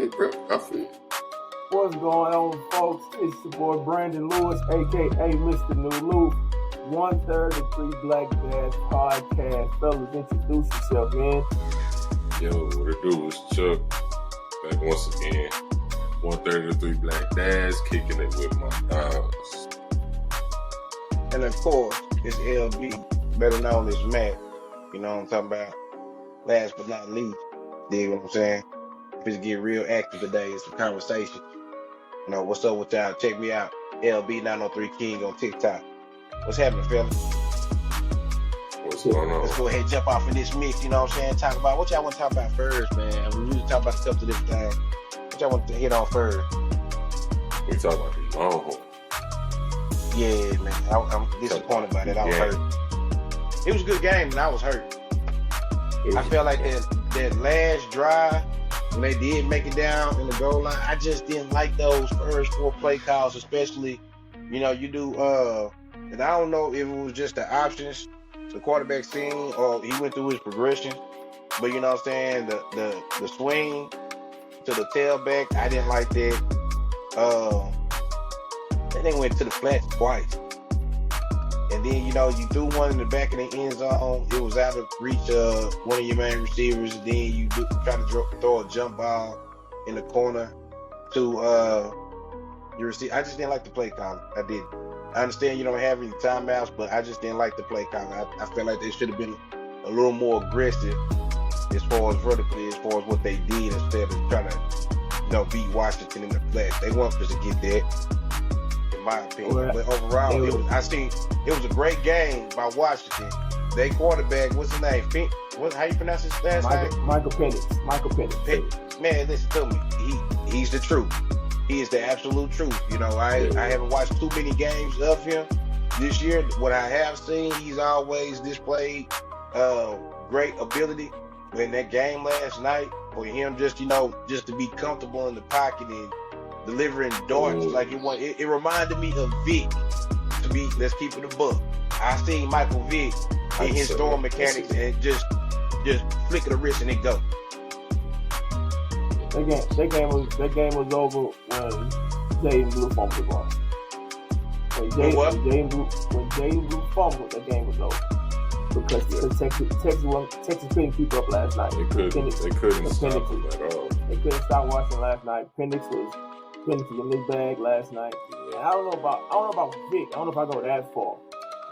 bro. I feel. What's going on, folks? It's your boy Brandon Lewis, aka Mr. New Lou. 1/3 of Three Black Dads podcast. Fellas, introduce yourself, man. Yo, what it do? It's Chuck. Back once again. 1/3 of Three Black Dads, kicking it with my dogs. And of course, it's LB, better known as Matt. You know what I'm talking about? Last but not least, dig what I'm saying? If it's get real active today, it's a conversation. You know, what's up with y'all? Check me out, LB903 King on TikTok. What's happening, fellas? What's going on? Let's go ahead and jump off in this mix, you know what I'm saying? Talk about what y'all want to talk about first, man. We usually talk about a couple of different things. What y'all want to hit on first? We talk about the Longhorns. Yeah, man. I'm disappointed by that. I was hurt. It was a good game, and I was hurt. I felt like that last drive, when they did make it down in the goal line, I just didn't like those first 4 play calls, especially, you know, you do, and I don't know if it was just the options the quarterback seen or he went through his progression, but you know what I'm saying, the swing to the tailback, I didn't like that. That thing went to the flats twice. And then, you know, you threw one in the back of the end zone. It was out of reach of one of your main receivers. And then you try to throw a jump ball in the corner to your receiver. I just didn't like the play call. I did. I understand you don't have any timeouts, but I just didn't like the play call. I felt like they should have been a little more aggressive as far as vertically, as far as what they did, instead of trying to, you know, beat Washington in the flat. They weren't supposed to get that, in my opinion. Well, but overall, it was a great game by Washington. They quarterback, what's his name? How you pronounce his last name? Michael Penix. Michael Penix. Man, listen to me. He's the truth. He is the absolute truth. You know, I haven't watched too many games of him this year. What I have seen, he's always displayed great ability. In that game last night, for him just, you know, just to be comfortable in the pocket and delivering darts like it reminded me of Vic. To be, let's keep it a buck. I seen Michael Vick in his throwing mechanics and just flick of the wrist and it go. That game was over when Jaden Blue fumbled the ball. When Jaden Blue fumbled, that game was over. Because Texas couldn't keep up last night. They couldn't stop him at all. They couldn't stop Washington last night. Penix was in his bag last night. And I don't know about Vic. I don't know if I go that far.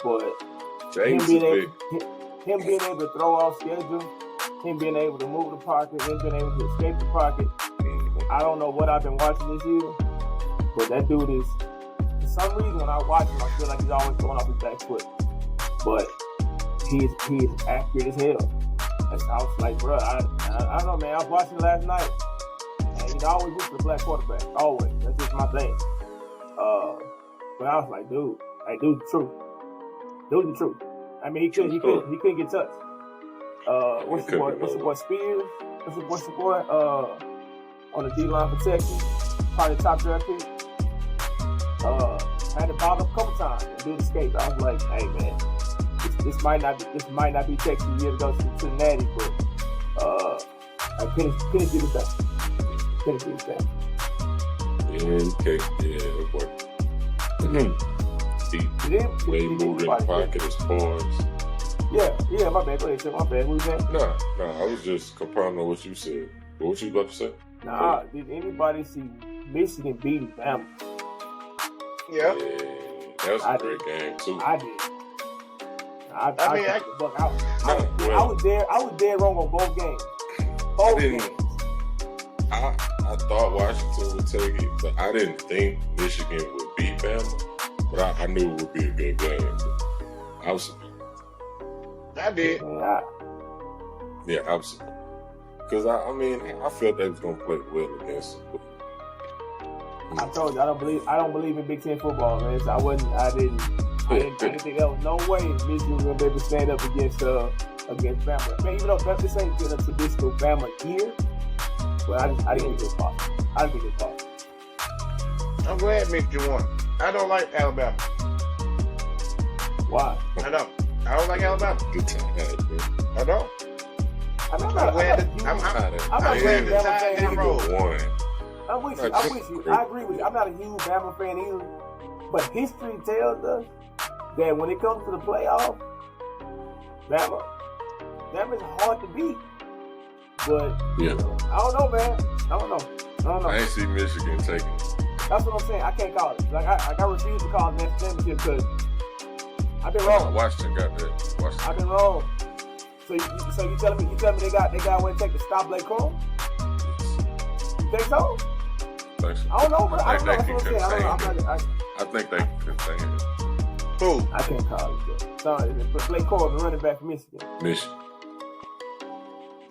But him being able to throw off schedule, him being able to move the pocket, him being able to escape the pocket. I don't know what I've been watching this year, but that dude is, for some reason when I watch him, I feel like he's always throwing off his back foot. But he is accurate as hell. That's how I was like, bro, I don't know, man. I was watching last night, and you know, I always root for the black quarterback. Always. That's just my thing. But I was like, dude's the truth. Dude's the truth. I mean, he couldn't get touched. What's the boy Spears? What's the boy on the D line for Texas? Probably top draft pick. Had to bother him a couple times and dude escaped. I was like, hey man, this might not be Texas year to go to Cincinnati, but I couldn't get it done. Couldn't get it done. Yeah, boy. He way moved in the pocket as far as. Yeah, my bad. Go ahead, my bad. What was that? No, I was just confirming what you said. What was you about to say? Nah, did anybody see Michigan beating Bama? Yeah. That was a great game too. I did. I was dead wrong on both games. I thought Washington would take it, but I didn't think Michigan would beat Bama. But I knew it would be a good game. Absolutely. I did. Yeah, absolutely. Because I felt they was gonna play well against them. I told you I don't believe in Big Ten football, man. So I didn't think there was no way Michigan was gonna be able to stand up against Bama. Man, even though this ain't been a traditional Bama year, but I didn't think it was possible. I'm glad Michigan won. I don't like Alabama. Why? I don't like Alabama. Good time, man. I don't. I'm not glad the Tide didn't roll. I'm with you. I agree with you. I'm not a huge Bama fan either. But history tells us that when it comes to the playoffs, Bama is hard to beat. But I don't know, man. I don't know. I ain't see Michigan taking it. That's what I'm saying. I can't call it. Like I refuse to call it national championship because I've been wrong. Washington got that. I've been wrong. So you telling me they got one take to stop Blake Corum? You think so? I don't know, bro. I don't know. That's what I'm saying. I think they can contain it. Who? I can't call it that. Sorry, but Blake Corum, the running back from Michigan.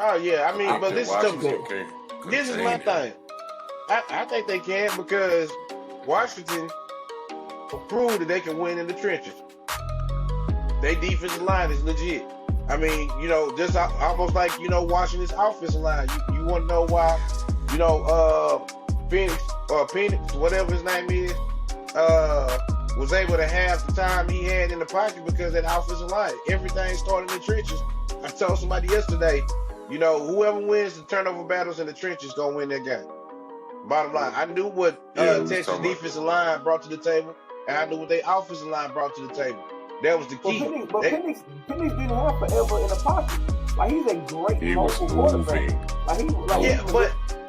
Oh yeah, I mean, but this is my thing. I think they can because Washington proved that they can win in the trenches. Their defensive line is legit. I mean, just almost like, Washington's offensive line. You want to know why, Penix, whatever his name is, was able to have the time he had in the pocket because of that offensive line. Everything started in the trenches. I told somebody yesterday, whoever wins the turnover battles in the trenches going to win that game. Bottom line, I knew what Texas defensive line brought to the table, and I knew what their offensive line brought to the table. That was the key. But Penix didn't have forever in the pocket. Like, he's a great mobile quarterback.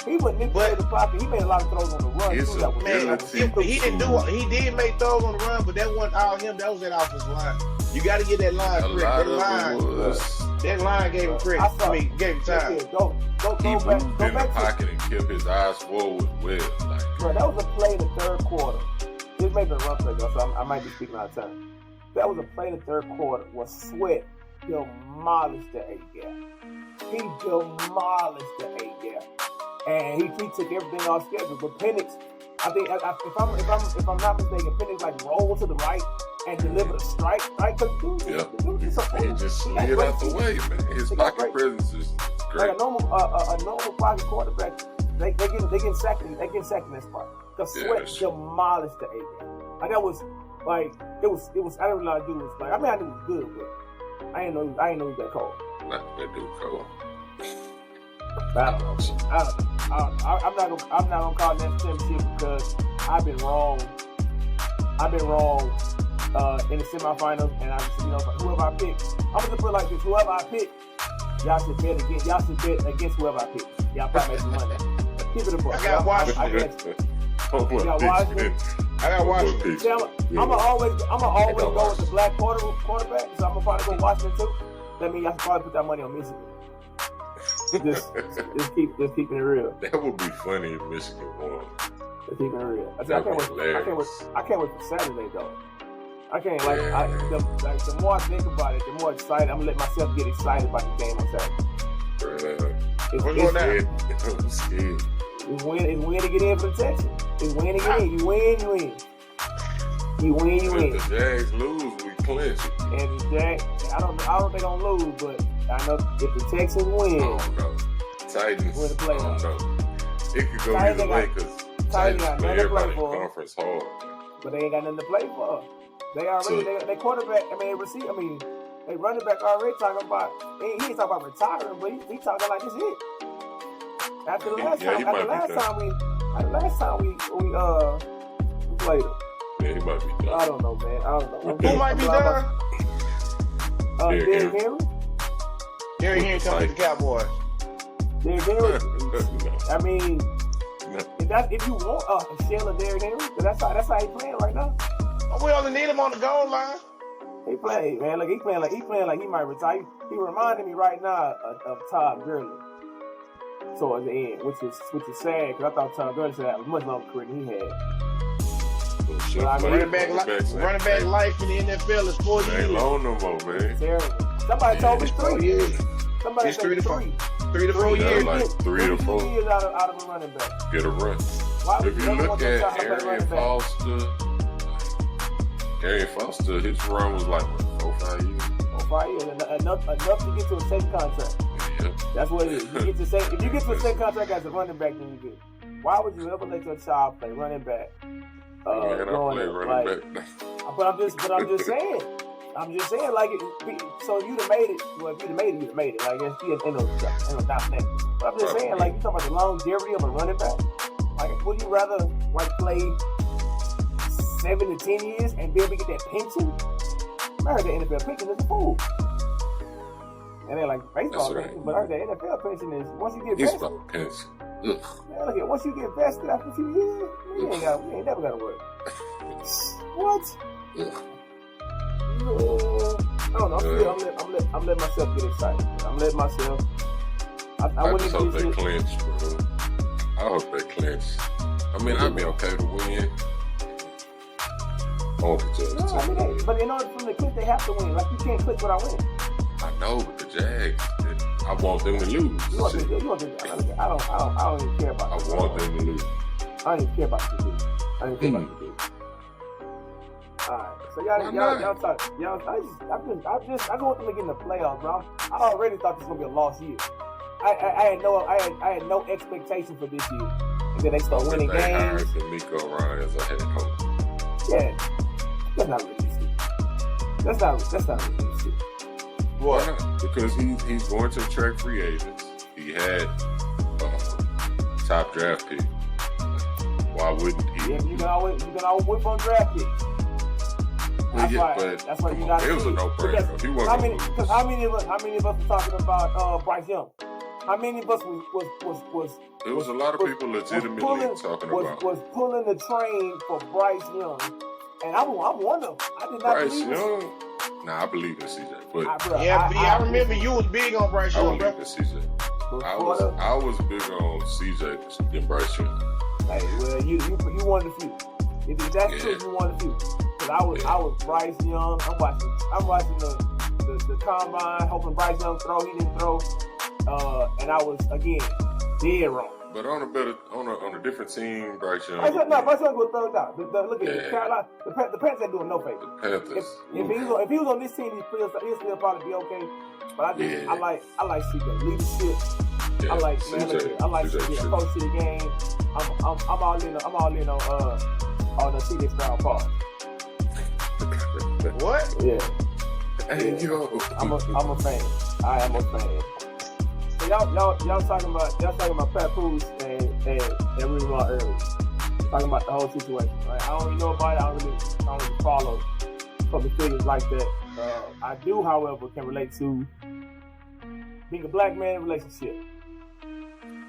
He manipulated the pocket. He made a lot of throws on the run. He did make throws on the run, but that wasn't all him. That was that offensive line. You got to get that line credit. That line gave him credit. Gave him time. He moved in the pocket and kept his eyes forward with. Bro, that was a play in the third quarter. This may be a run play, so I might be speaking out of time. That was a play in the third quarter where Sweat demolished the A-gap. He demolished the A-gap. And he took everything off schedule. But Penix, I think, if I'm not mistaken, Penix rolled to the right and delivered a strike. Right? He just slid out the way, man. His pocket presence is great. Like a normal pocket quarterback, they get sacked in that spot. Because Sweat demolished the A-gap. Like that was it was. I didn't realize it was I knew it was good, but I didn't know he was that cold. Not that dude cold. I don't know. I'm not gonna call it national championship because I've been wrong. In the semifinals, and I just whoever I pick, I'm gonna put it like this: whoever I pick, y'all should bet against whoever I pick. Y'all probably make some money. Keep it a buck. I got Washington. I got Washington. I'm gonna always go with the black quarterback, so I'm gonna probably go Washington too. That means I should probably put that money on Michigan. just keeping it real. That would be funny if Michigan won. Just keeping it real. I can't wait for Saturday though. I can't the more I think about it, the more excited I'm gonna let myself get excited about the game on Saturday. What's going down? I'm scared. It's win to get in for the Texans. It's win to get in. You win. You win. If the Jags lose, we clinch it. And the Jags, I don't think they're gonna lose, but I know if the Texans win, I don't know. Titans, win the playoffs. I don't know. It could go either way because Titans play everybody in conference hard. But they ain't got nothing to play for. They already they quarterback. They running back already talking about. He ain't talking about retiring, but he talking like this is it. After the last time we played him. Yeah, he might be done. I don't know, man. Who might be done? Derrick Henry. Derrick Henry coming to the Cowboys. Derrick Henry. I mean, if you want a shell of Derrick Henry, that's how he's playing right now. We only need him on the goal line. He playing like he might retire. He reminded me right now of Todd Gurley towards the end, which is sad because I thought Todd Gurley should have a much longer career than he had. Running back life in the NFL is 4 years. Ain't long no more, man. Terrible. Somebody told me 3 years. Somebody it's said 3 to 4. 3 to 4 Yeah, years. like 3 to 4. years out of a running back. Get a run. Why would If you you ever look want to try to play at running back? Arian Foster, his run was like 4 or 5 years. 5 years, enough to get to a second contract. Yeah. That's what it is. If you get to a second contract as a running back, then you good. Why would you ever let your child play running back? Man, I play running back. But I'm just saying. I'm just saying, like, so you'd have made it. Well, if you'd have made it, you'd have made it. Like, it's ain't no doubt that. But I'm just saying, like, you talking about the longevity of a running back. Like, would you rather like play 7 to 10 years and be able to get that pension? I heard the NFL pension is a fool. And they're like baseball pension, but I heard the NFL pension is once you get vested. Baseball pension. Man, look at once you get vested after 2 years, we ain't never gotta work. What? I don't know. I'm letting myself get excited. I'm letting myself. I just hope they clinch, bro. I hope they clinch. I mean, I'd be okay to win. I want the Jags to win. But in order for them to clinch, they have to win. Like, you can't clinch without winning. I know, but the Jags, I want them to lose. I don't even care about I want them to lose. I don't even care about the lose. I don't even care about the lose. Alright, so y'all talk. I go with them to get in the playoffs, bro. I already thought this was gonna be a lost year. I had no expectation for this year. And then they start winning games. Hired DeMeco Ryans as a head coach. Yeah, that's not realistic. That's not realistic. Why not? Because he's going to attract free agents. He had top draft pick. Why wouldn't he? Yeah, you can always whip on draft picks. That's why you got. It was a no-brainer. He wasn't. Because how many of us were talking about Bryce Young? How many of us was? There was a lot of people legitimately talking about. Was pulling the train for Bryce Young, and I'm one of them. I did not Bryce believe Young. Nah, I believe in CJ. But I remember you was big on Bryce Young, bro. I believe in CJ. I was big on CJ than Bryce Young. Hey, well, you one of the few. If that's true, you one of the few. Cause I was Bryce Young. I'm watching the combine, hoping Bryce Young throw. He didn't throw, and I was again dead wrong. But on a different team, Bryce Young. Bryce Young was third down. Look at it. Carolina, the Panthers ain't doing no favor. The Panthers. If he was on this team, he'd still probably be okay. But I like CJ leadership. Yeah, I like CJ approach to the game. I'm all in on the CJ Stroud part. What? Yeah. Hey, yo. I'm a fan. I am a fan. So y'all talking about Pat Poose and Rudy Ron early. Talking about the whole situation. Right? I don't really know about it. I don't really follow public figures like that. I do, however, can relate to being a black man in a relationship.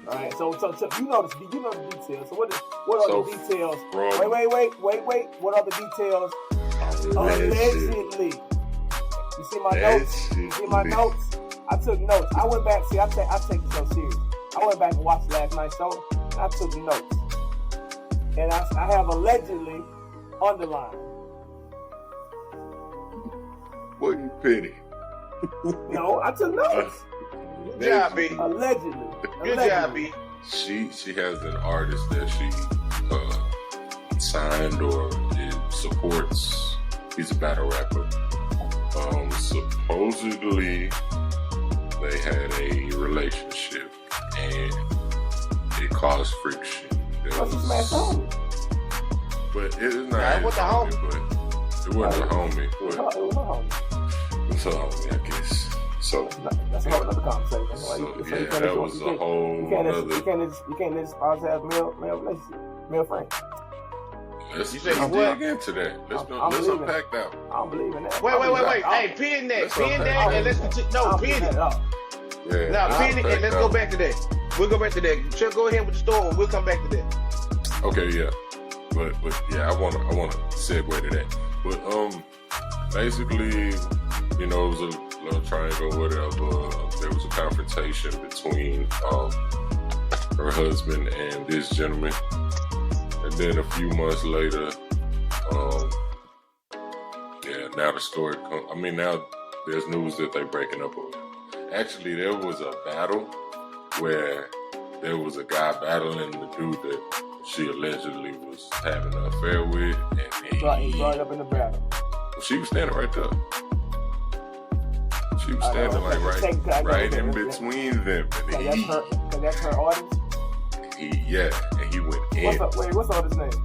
All right, so you know the details. So what are the details? Wait. What are the details? Allegedly. You see my notes? You see my notes? I took notes. I went back. See, I take the show serious. I went back and watched last night's show. And I took notes, and I have allegedly underlined. Boy, you pity. No, I took notes. Good job, B. Allegedly. Good job, B. She has an artist that she signed or supports. He's a battle rapper. Supposedly they had a relationship and it caused friction. But it is not his homie, but it wasn't a homie. It was a homie. It's a homie, I guess. So that's another conversation. That was a whole other. You can't let spouse have male relationship, male friend. Let's dig into that. Let's unpack that. I don't believe in that. Wait. Hey, pin that, and let's continue. No, pin it. Yeah. Now, pin it, and let's go back to that. We'll go back to that. Chuck, go ahead with the story. We'll come back to that. Okay, yeah. But yeah, I wanna segue to that. But basically, it was a little triangle, whatever. There was a confrontation between her husband and this gentleman. And then a few months later, now the story now there's news that they're breaking up. Actually, there was a battle where there was a guy battling the dude that she allegedly was having an affair with, and he brought up in the battle. She was standing right there. She was standing right in between them. And that's her audience? And he went in. What's the artist's name?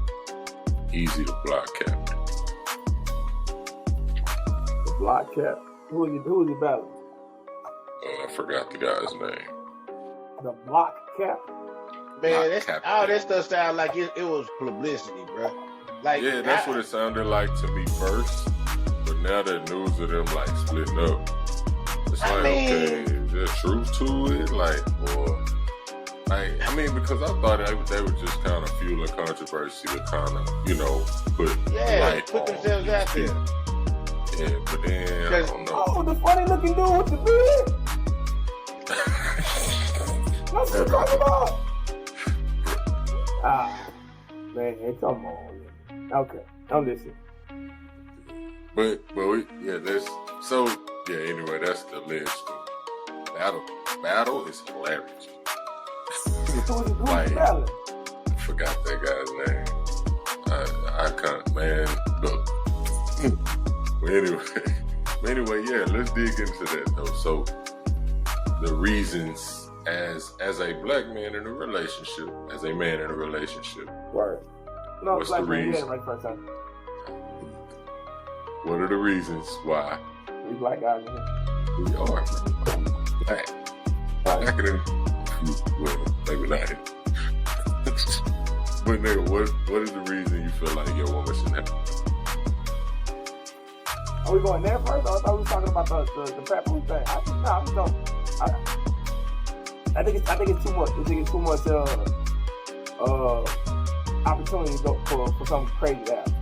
Easy to Block Captain. Block cap. Who is he battling? I forgot the guy's name. The block cap. Man, all that stuff sounds like it was publicity, bro. Like, yeah, that's what it sounded like to me first. But now that news of them like splitting up, it's like, okay, is there truth to it? Like, or I mean, because I thought they were just kind of fueling controversy to kind of, put themselves out there. Yeah, but then I don't know. Oh, the funny looking dude with the beard. What's he talking about? Man, come on. Okay, I'm listening. But anyway, that's the list. Battle is hilarious. Who's like, battling? I forgot that guy's name. I can't, man. Look. But anyway, yeah, let's dig into that though. So the reasons as a black man in a relationship, as a man in a relationship. Right. No, what's the reason? Right first time. What are the reasons why? We black guys in here. We are black. Blacker than, well, maybe not. But nigga, what is the reason you feel like your woman should have? Are we going there first? I thought we were talking about the papoose thing. I think it's too much. I think it's too much opportunity for something crazy to happen.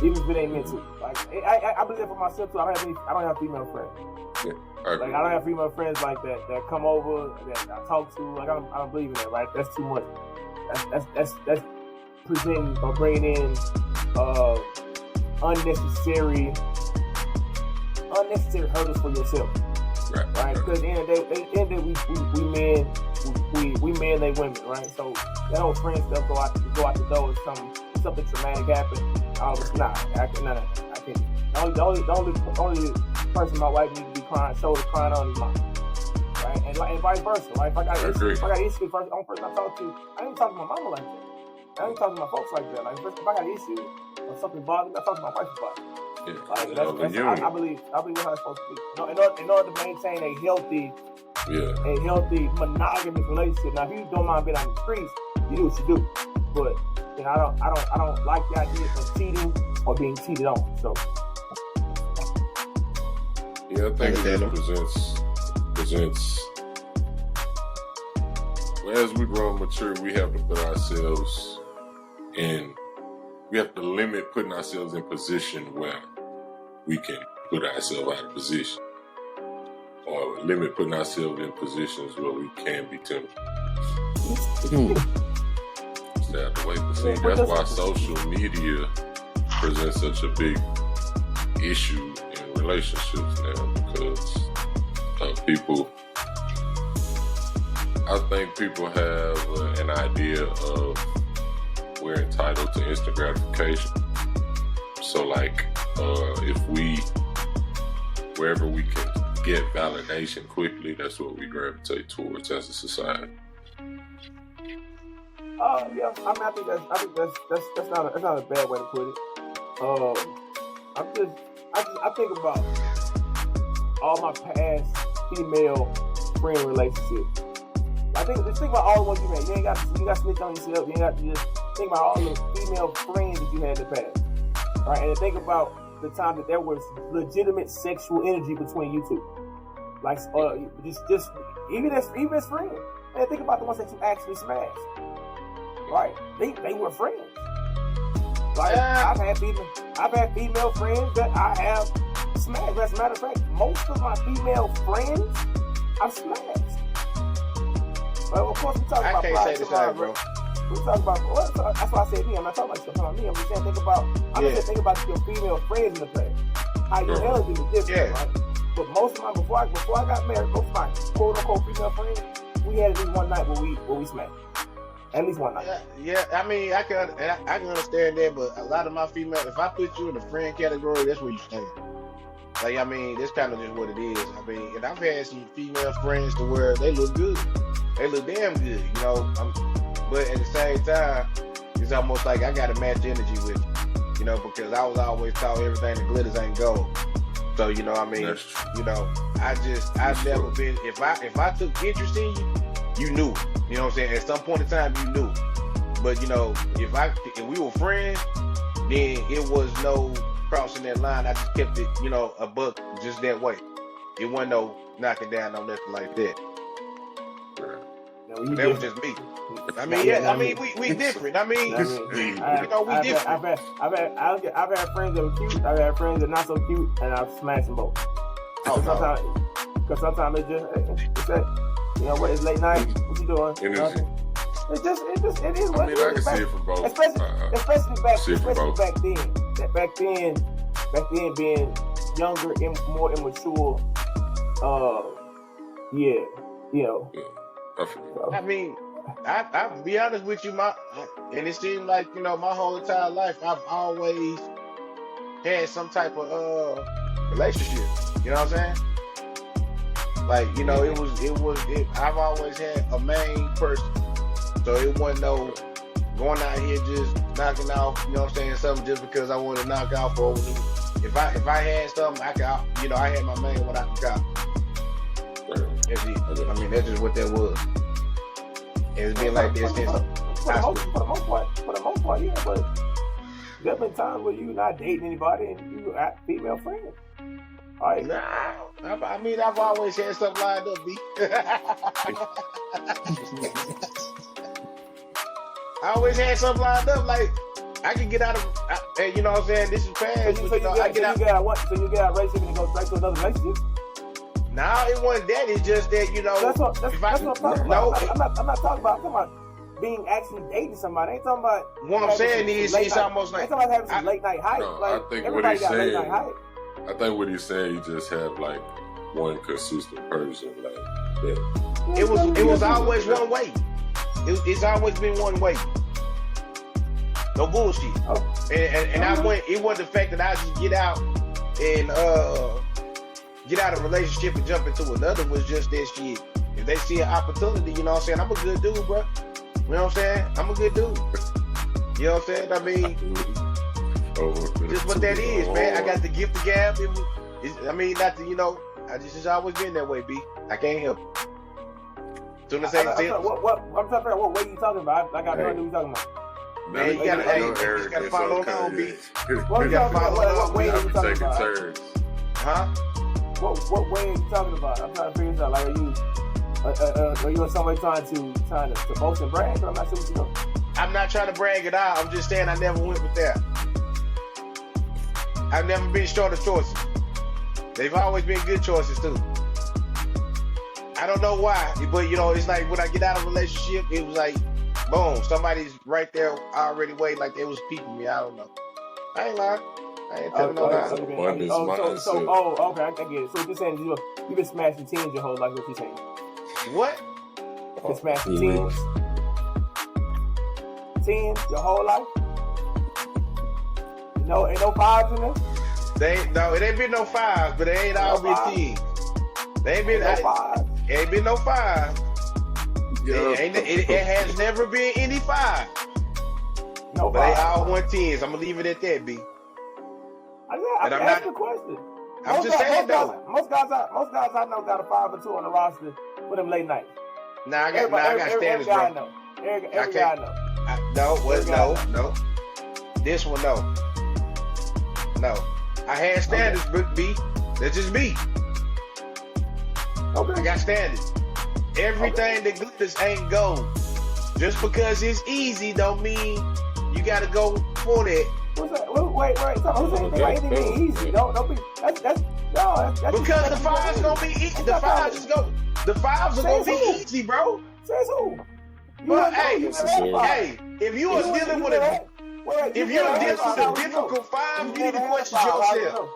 Even if it ain't meant to. Like I believe that for myself too. I don't have female friends. Yeah, I don't have female friends like that come over, that I talk to. Like I don't believe in that. Right? That's too much. That's presenting or bringing in unnecessary hurdles for yourself. Right? Because at the end of the day, we men, they women, right? So that whole friend stuff go out the door if something traumatic happened. I can't. The only person my wife needs to be crying on is mine. Right? And vice versa. Right? If I got issues, the only person I talk to, I ain't talking to my mama like that. I ain't talking to my folks like that. Like if I got issues or something bothering me, I talk to my wife about it. Yeah, I believe that's how it's supposed to be. In order to maintain a healthy monogamous relationship. Now, if you don't mind being on the streets, you do what you do. But I don't like the idea of cheating or being cheated on. So yeah, I think that presents. Well, as we grow and mature, we have to put ourselves in. We have to limit putting ourselves in position where we can put ourselves out of position, or limit putting ourselves in positions where we can be tempted. Stay out the way. But see, that's why social media presents such a big issue in relationships now, because I think people have an idea of we're entitled to instant gratification. So like, wherever we can get validation quickly, that's what we gravitate towards as a society. Yeah, I think that's not a bad way to put it. I think about all my past female friend relationships. Just think about all the ones you had. You ain't got to snitch on yourself. You ain't got to just think about all the female friends that you had in the past, right? And think about the time that there was legitimate sexual energy between you two, like just even as friends. And think about the ones that you actually smashed, right? They were friends. Like I've had female friends that I have smashed. As a matter of fact, most of my female friends I've smashed. But of course, we talk about. I can't say the same, bro. We talk about. That's why I said me. I'm not talking about you. I'm talking about me. I'm just saying think about your female friends in the past. How you handled it is different, right? But most of my before I got married, most of my quote unquote female friends, we had at least one night where we smacked. At least one night. Yeah. I mean, I can understand that, but a lot of my female, if I put you in the friend category, that's where you stand. Like, I mean, that's kind of just what it is. I mean, and I've had some female friends to where they look good. They look damn good, you know. But at the same time, it's almost like I got to match energy with you, you know, because I was always taught everything that glitters ain't gold. So you know, I mean, you know, I've never been. If I took interest in you, you knew. You know what I'm saying? At some point in time, you knew. But you know, if we were friends, then it was no crossing that line. I just kept it, you know, a buck just that way. It wasn't no knocking down on nothing like that. No, that was just me. I mean, yeah, I mean, we different. I mean, you know, we different. I've had friends that were cute. I've had friends that not so cute, and I've smashed them both. Because sometimes it just, you know what? It's late night. What you doing? Energy. It is what I mean, I can see it from both. Especially back then. Back then being younger and more immature. Yeah, you know. I mean, I'll be honest with you, and it seems like, you know, my whole entire life I've always had some type of relationship. You know what I'm saying? Like, you know, I've always had a main person. So it wasn't no going out here just knocking off, you know what I'm saying, something just because I want to knock off over. If I had something, I could, you know, I had my man when I could cop. I mean, that's just what that was. It's been like this since high school. For the most part, yeah, but there's been times where you're not dating anybody and you got female friends. All right. Nah, I mean, I've always had something lined up, B. I always had something lined up, like, I can get out of, you know what I'm saying, this is past, so you get out of relationship and go straight to another relationship? Nah, it wasn't that. It's just that, you know. That's what I'm talking about. I'm not talking about being actually dating somebody. I ain't talking about. What I'm saying is, it's almost like. I ain't talking about having some late night hype. No, like, I think everybody got late night hype. I think what he's saying, you just have like one consistent person, like that. It was always one way. It's always been one way. No bullshit. Oh. And I went. It wasn't the fact that I just get out and get out of a relationship and jump into another, was just that shit. If they see an opportunity, you know what I'm saying? I'm a good dude, bro. You know what I'm saying? I'm a good dude. You know what I'm saying? I mean, just what that is, man. I got the gift of gab. I mean, not to, you know, it's always been that way, B. I can't help it. Soon as I say I'm trying to figure out what way you talking about. I got no idea what you talking about. Man, you gotta follow along, B. What way are you talking about? Turns. Huh? What way are you talking about? I'm trying to figure this out. Like, are you in some way trying to boast and brag? I'm not sure what you know. I'm not trying to brag it out. I'm just saying I never went with that. I've never been short of choices. They've always been good choices too. I don't know why, but you know, it's like when I get out of a relationship, it was like, boom, somebody's right there already waiting, like they was peeping me. I don't know. I ain't lying. I ain't telling no lies. Okay, okay, I get it. So you're saying you've been smashing teens your whole life, what you saying? What? You've been smashing teens? Teens your whole life? No, ain't no fives in there? No, it ain't been no fives, but it ain't all been teens. They ain't been no fives. It ain't been no fives. It has never been any five. No, but they all 110s. I'm gonna leave it at that, B. I'm asking a question. I'm just saying though. Most guys I know got a 5 or 2 on the roster for them late nights. I got standards, bro. Every guy I know. No. This one, no. I had standards, B. That's just me. Okay. I got standards. Everything that glitters ain't gold. Just because it's easy don't mean you gotta go for that. Wait. Anything easy? Don't be. That's because the fives gonna be easy. The fives are gonna be easy, bro. Says who? But hey, if you are dealing with a difficult five, you need to question yourself.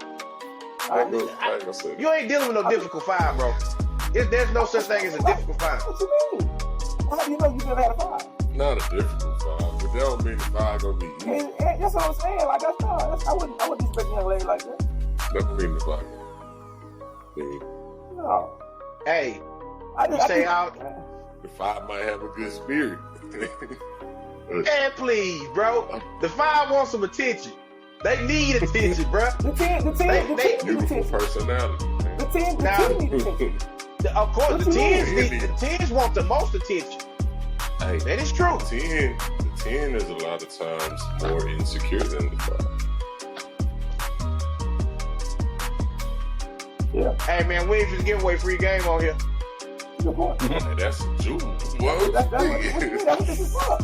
You ain't dealing with no difficult five, bro. There's no such thing as a difficult five. What you mean? How do you know you never had a 5? Not a difficult 5, but that don't mean the 5 gonna be easy. That's what I'm saying. Like I wouldn't expect a young lady like that. That don't mean the 5. No. Hey, the 5 might have a good spirit. Man, please, bro. The 5 wants some attention. They need attention, bro. The team need attention. Personality. Man. The team need attention. Of course, the teams want the most attention. Hey, that is true. The 10 is a lot of times more insecure than the 5. Yeah. Hey man, we ain't just give away free game on here. Good point. Hey, that's a jewel. What? That's what this is for.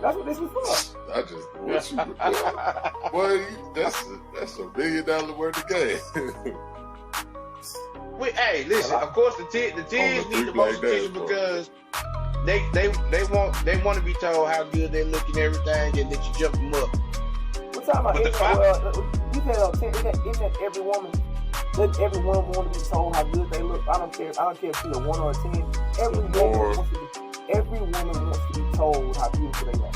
That's what this is for. I just want you to boy, that's a $1 million worth of game. Hey, listen. Of course, the teams need the most attention because they want to be told how good they look and everything, and that you jump them up. We're talking about you said isn't that every woman? Doesn't every woman want to be told how good they look? I don't care if she's a 1 or a 10. Every woman wants to be told how beautiful they look.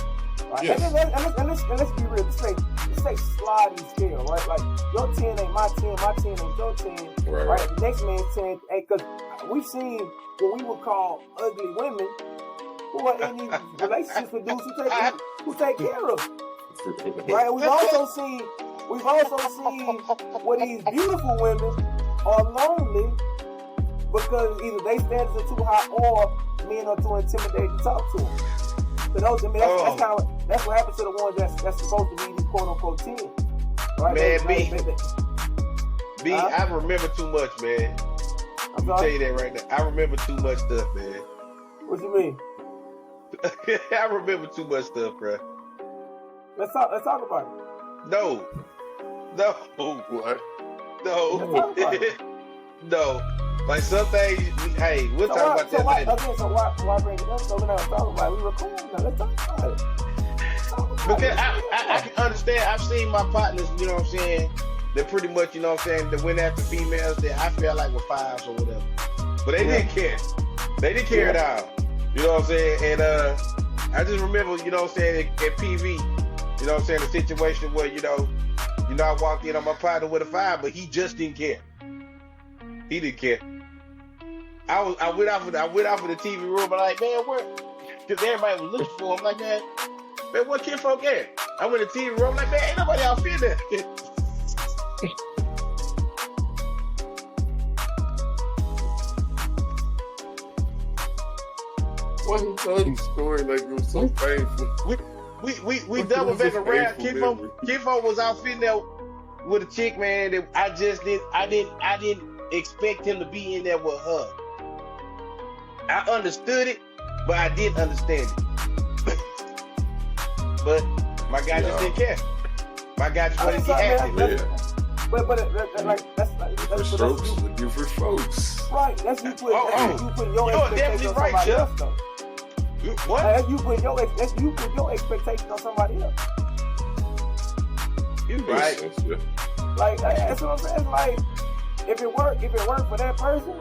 Right? Yes. And let's be real. Let's say sliding scale, right? Like your 10 ain't my 10, my 10 ain't your 10. Right? The next man's 10 ain't, because we've seen what we would call ugly women who are in these relationships with dudes who take care of them. Right? We've also seen where these beautiful women are lonely because either they standards are too high or men are too intimidated to talk to them. So that's what happens to the ones that's supposed to be these quote unquote 10. Right? Man, B, I remember too much, man. I'm gonna tell you that right now. I remember too much stuff, man. What you mean? I remember too much stuff, bro. Let's talk about it. No. What? No. No. Like some things, hey, we'll talk about that later. So why bring it up? So we're not talking about it. We record now. Let's talk about it. Because I can understand. I've seen my partners, you know what I'm saying, that pretty much, you know what I'm saying, that went after females that I felt like were 5s or whatever. But they didn't care. They didn't care at all. You know what I'm saying? And I just remember, you know what I'm saying, at PV, you know what I'm saying, the situation where, you know, I walked in on my partner with a 5, but he just didn't care. He didn't care. I went out for the TV room, and I'm like, man, where? Because everybody was looking for him. I'm like, man, what kid folk at? I went to the TV room, I'm like, man, ain't nobody out here there. Why you telling the story like it was so painful? We double back around. Kifo was out fitting there with a chick, man, that I didn't expect him to be in there with her. I understood it, but I didn't understand it. But my guy just didn't care. My guy just wanted to get active. But that's different strokes for different folks. Right. That's you put your expectations on somebody else, though. What? That's you put your expectations on somebody else. You right. Like that's what I'm saying. Like if it worked for that person,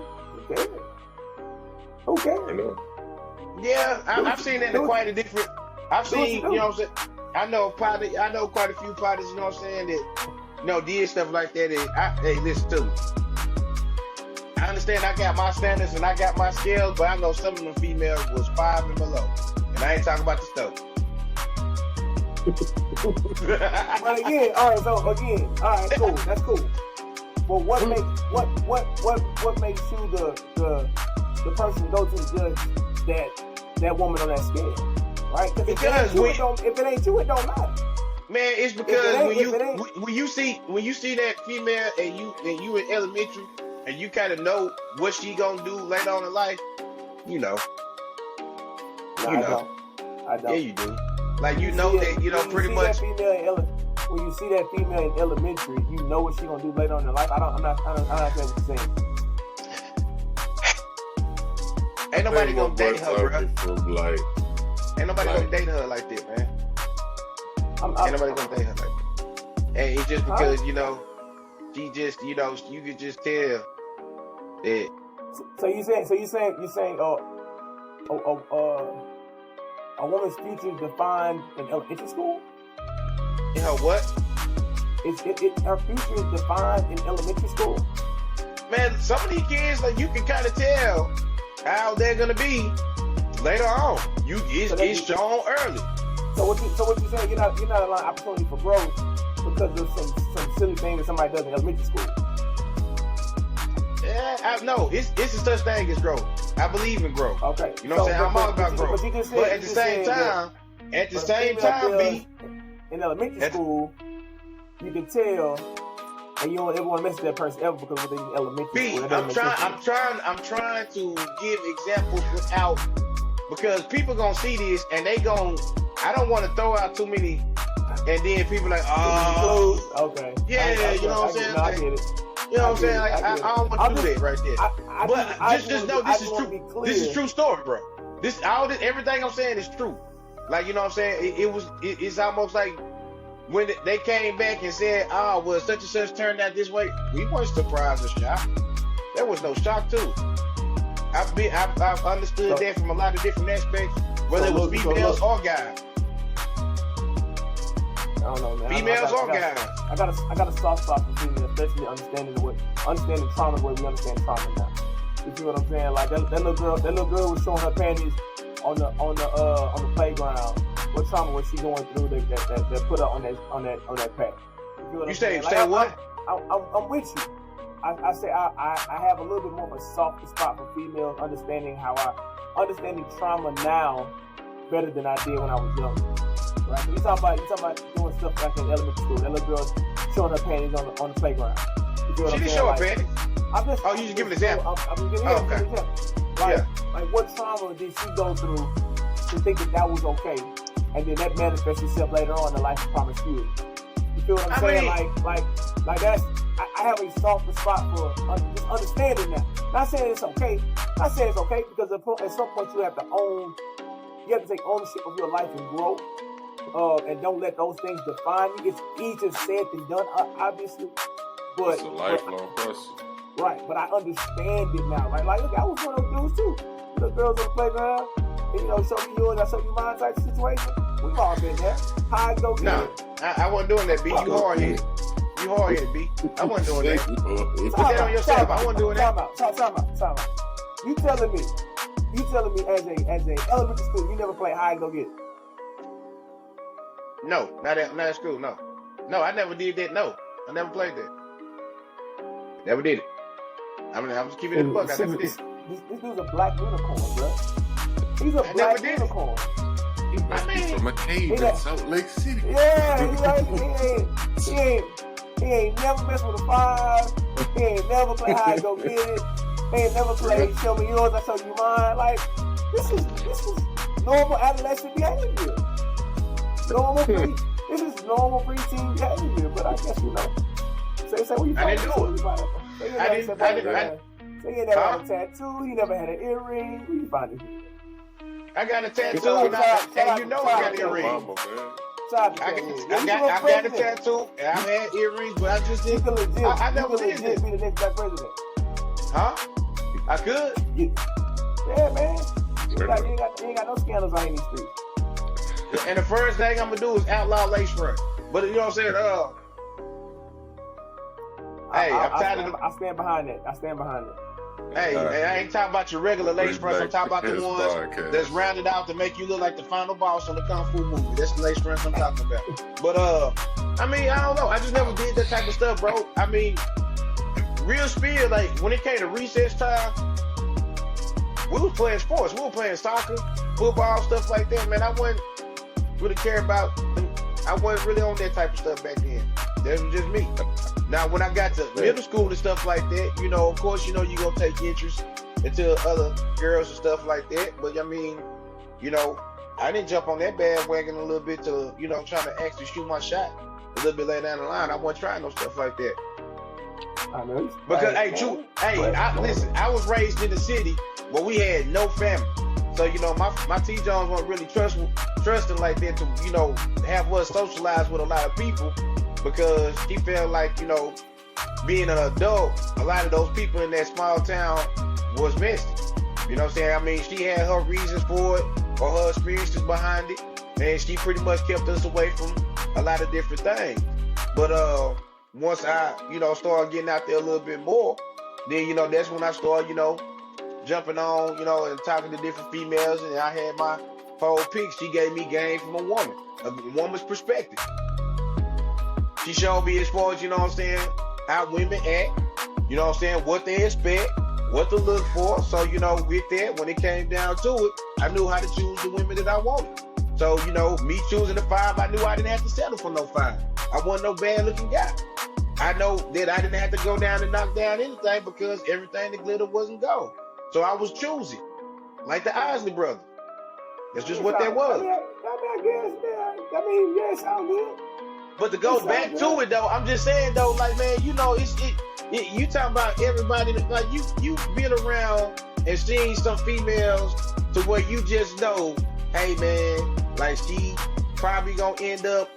who cares? I know. Yeah, I've seen that in quite a different. I've seen, you know what I'm saying. I know quite a few parties, you know what I'm saying, that did stuff like that. And hey, listen to me. I understand I got my standards and I got my scales, but I know some of them females was 5 and below, and I ain't talking about the stuff. But again, all right, cool, that's cool. But what makes you the person to go to the judge that woman on that scale, right? Because if it ain't you, it don't matter. Man, it's because when you see that female and you in elementary and you kind of know what she gonna do later on in life, you know. I don't. Yeah, you do. Like you know that, you know, pretty much. When you see that female in elementary, you know what she gonna do later on in life. I'm not saying what you're saying. Ain't nobody gonna date her, bro. Ain't nobody gonna date her like that, man. Ain't nobody gonna date her like that. And it's just because, you know, she just, you know, you could just tell that. So you saying a woman's future is defined in elementary school? In her what? Her future is defined in elementary school? Man, some of these kids, like, you can kind of tell how they're gonna be later on. It's shown early. So what you saying? You're not allowing opportunity for growth because of some silly thing that somebody does in elementary school. Yeah, no, it's a such thing as growth. I believe in growth. Okay. You know what I'm saying? I'm all about growth. But at the same time, B, in elementary school, you can tell, and you don't ever want to mess with that person ever because they're in elementary school. I'm trying to give examples without, because people gonna see this and they gon'. I don't want to throw out too many, and then people like, oh, okay, yeah, you know what I'm saying? I get it. You know what I'm saying? Like, I don't want to do that right there. But just know this is true. This is true story, bro. Everything I'm saying is true. Like, you know what I'm saying? It's almost like when they came back and said, "Oh, well, such and such turned out this way." We weren't surprised or shocked. There was no shock too. I've understood that from a lot of different aspects, whether it was females or guys. I don't know, man. Females or guys. I got a soft spot for females, especially understanding trauma the way we understand trauma now. You see what I'm saying? Like that little girl was showing her panties on the playground. What trauma was she going through that put her on that path? You say what? I'm with you. I say I have a little bit more of a soft spot for females, understanding trauma now better than I did when I was young. Right? So you talking about doing stuff like in elementary school. That little girl showing her panties on the playground. She didn't show her panties. You just give an example. I'm giving an example. Like what trauma did she go through to think that was okay, and then that manifests itself later on in the life of promiscuity? You feel what I'm saying? Like that's. I have a softer spot for just understanding that. Not saying it's okay. Not saying it's okay because at some point you have to own. You have to take ownership of your life and grow. And don't let those things define you. It's easier said than done, obviously. But it's a lifelong process. Right, but I understand it now. Like look, I was one of those dudes too. The girls on the playground, and, show me yours, I show you mine type of situation. We've all been there. How I go get it? I wasn't doing that, B. You hard headed. You hard headed, B. I wasn't doing that. Put that on yourself. I wasn't doing that. Time out. You telling me as a elementary school, you never played hide and go get it? No, not at school. No, I never did that. No, I never played that. Never did it. I'm just keeping it a buck. I never did. This dude's a black unicorn, bro. He's a black unicorn. He must be from a cave in Salt Lake City. Yeah, he ain't never messed with a 5. He ain't never played hide and go get it. He ain't never played show me yours, I show you mine. Like this is normal adolescent behavior. This is normal preteen behavior, but I guess say what you I didn't do it. Say he never had a tattoo, he never had an earring. Where you find it? I got a tattoo, and you know I got an earring. I got a tattoo, and I had earrings, but I just didn't. I never did this. Be the next black president. Huh? I could. Yeah, man. You ain't got no scandals on any street. And the first thing I'm gonna do is outlaw lace front. But you know what I'm saying? Hey, I'm tired of. I stand behind that. Hey, I ain't talking about your regular lace fronts. I'm talking about the ones that's rounded out to make you look like the final boss on the Kung Fu movie. That's the lace fronts I'm talking about. But I mean, I don't know. I just never did that type of stuff, bro. I mean, real spirit, like when it came to recess time, we was playing sports. We were playing soccer, football, stuff like that. Man, I wasn't really care about. I wasn't really on that type of stuff back then. That was just me. Now, when I got to middle school and stuff like that, of course, you're going to take interest into other girls and stuff like that. But, I mean, I didn't jump on that bandwagon a little bit to, trying to actually shoot my shot a little bit later down the line. I wasn't trying no stuff like that. I know. Because, listen, I was raised in the city where we had no family. So, my T. Jones wasn't really trusting like that to, have us socialize with a lot of people. Because he felt like, being an adult, a lot of those people in that small town was messy. You know what I'm saying? I mean, she had her reasons for it, or her experiences behind it, and she pretty much kept us away from a lot of different things. But once I, started getting out there a little bit more, then, that's when I started, jumping on, and talking to different females, and I had my whole pick. She gave me game from a woman's perspective. She showed me as far as, you know what I'm saying, how women act, you know what I'm saying, what they expect, what to look for. So, you know, with that, when it came down to it, I knew how to choose the women that I wanted. So, you know, me choosing the 5, I knew I didn't have to settle for no 5. I wasn't no bad looking guy. I know that I didn't have to go down and knock down anything because everything that glittered wasn't gold. So I was choosy, like the Isley brothers. That's just what that was. I guess, man. I mean, yeah, it sounds good. But to go back to it though, I'm just saying though, like, man, you know, you talking about everybody that, like, you been around and seen some females to where you just know, hey man, like, she probably gonna end up